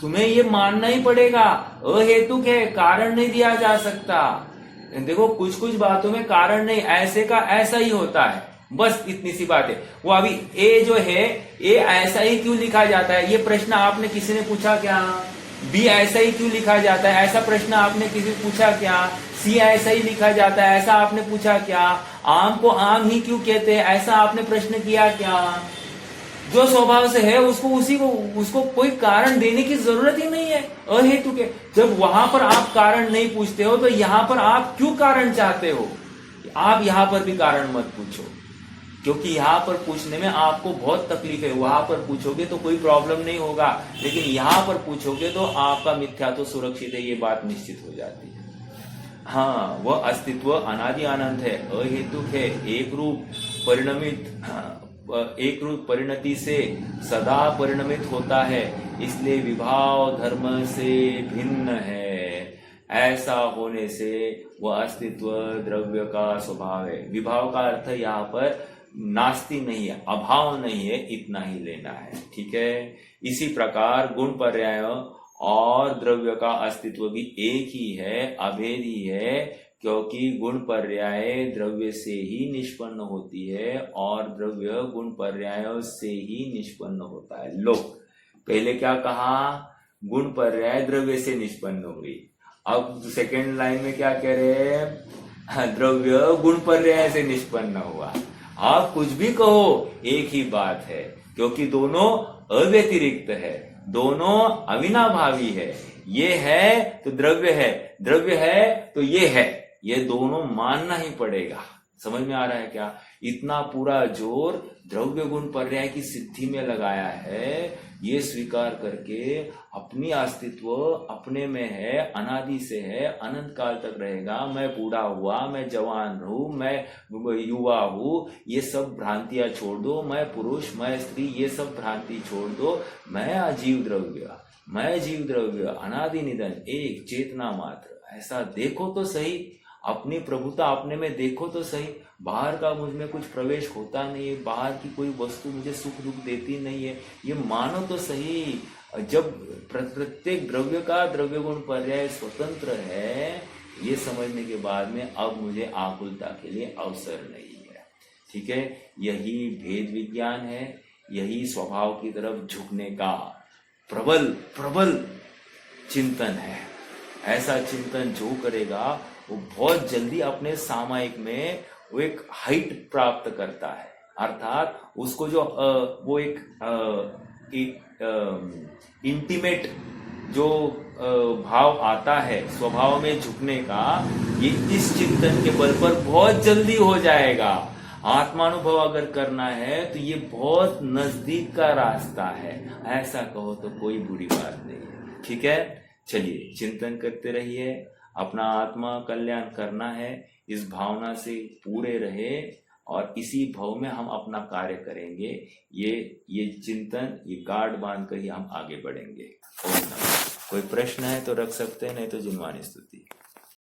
तुम्हें ये मानना ही पड़ेगा, अहेतुक है, कारण नहीं दिया जा सकता। देखो कुछ कुछ बातों में कारण नहीं, ऐसे का ऐसा ही होता है, बस इतनी सी बात है। वो अभी ए जो है, ए ऐसा ही क्यों लिखा जाता है, ये प्रश्न आपने किसी ने पूछा क्या? बी ऐसा ही क्यों लिखा जाता है, ऐसा प्रश्न आपने किसी पूछा क्या? सी ऐसा ही लिखा जाता है, ऐसा आपने पूछा क्या? आम को आम ही क्यों कहते हैं, ऐसा आपने प्रश्न किया क्या? जो स्वभाव से है उसको कोई कारण देने की जरूरत ही नहीं है, अहेतुक है। जब वहां पर आप कारण नहीं पूछते हो तो यहां पर आप क्यों कारण चाहते हो? आप यहां पर भी कारण मत पूछो, क्योंकि यहां पर पूछने में आपको बहुत तकलीफ है। वहां पर पूछोगे तो कोई प्रॉब्लम नहीं होगा, लेकिन यहां पर पूछोगे तो आपका मिथ्या तो सुरक्षित है, ये बात निश्चित हो जाती है। हाँ, वह अस्तित्व अनादि अनंत है, अहेतुक है, एक रूप परिणति से सदा परिणमित होता है, इसलिए विभाव धर्म से भिन्न है। ऐसा होने से वह अस्तित्व द्रव्य का स्वभाव है। विभाव का अर्थ यहाँ पर नास्ति नहीं है, अभाव नहीं है, इतना ही लेना है। ठीक है। इसी प्रकार गुण पर्याय और द्रव्य का अस्तित्व भी एक ही है, अभेद ही है, क्योंकि गुण पर्याय द्रव्य से ही निष्पन्न होती है और द्रव्य गुण पर्याय से ही निष्पन्न होता है। लो, पहले क्या कहा? गुण पर्याय द्रव्य से निष्पन्न हुई। अब सेकेंड लाइन में क्या कह रहे हैं? द्रव्य गुण पर्याय से निष्पन्न हुआ। आप कुछ भी कहो, एक ही बात है, क्योंकि दोनों अव्यतिरिक्त है, दोनों अविनाभावी है। ये है तो द्रव्य है, द्रव्य है तो ये है, ये दोनों मानना ही पड़ेगा। समझ में आ रहा है क्या? इतना पूरा जोर द्रव्य गुण पर्याय की सिद्धि में लगाया है, ये स्वीकार करके अपनी अस्तित्व अपने में है, अनादि से है, अनंत काल तक रहेगा। मैं बूढ़ा हुआ, मैं जवान रहूं, मैं युवा हूं, ये सब भ्रांतियां छोड़ दो। मैं पुरुष, मैं स्त्री, ये सब भ्रांति छोड़ दो। मैं अजीव द्रव्य, मैं जीव द्रव्य अनादि निधन एक चेतना मात्र, ऐसा देखो तो सही, अपनी प्रभुता अपने में देखो तो सही। बाहर का मुझ में कुछ प्रवेश होता नहीं है, बाहर की कोई वस्तु मुझे सुख दुख देती नहीं है, ये मानो तो सही। जब प्रत्येक द्रव्य का द्रव्य गुण पर्याय स्वतंत्र है, ये समझने के बाद में अब मुझे आकुलता के लिए अवसर नहीं है। ठीक है, यही भेद विज्ञान है, यही स्वभाव की तरफ झुकने का प्रबल प्रबल चिंतन है। ऐसा चिंतन जो करेगा वो बहुत जल्दी अपने सामायिक में वो एक हाइट प्राप्त करता है, अर्थात उसको जो वो एक इंटीमेट जो भाव आता है स्वभाव में झुकने का, ये इस चिंतन के बल पर बहुत जल्दी हो जाएगा। आत्मानुभव अगर करना है तो ये बहुत नजदीक का रास्ता है, ऐसा कहो तो कोई बुरी बात नहीं है। ठीक है, चलिए चिंतन करते रहिए, अपना आत्मा कल्याण करना है, इस भावना से पूरे रहे और इसी भाव में हम अपना कार्य करेंगे। ये चिंतन, ये गार्ड बांध कर ही हम आगे बढ़ेंगे। कोई प्रश्न है तो रख सकते हैं, नहीं तो जिनवानी स्तुति।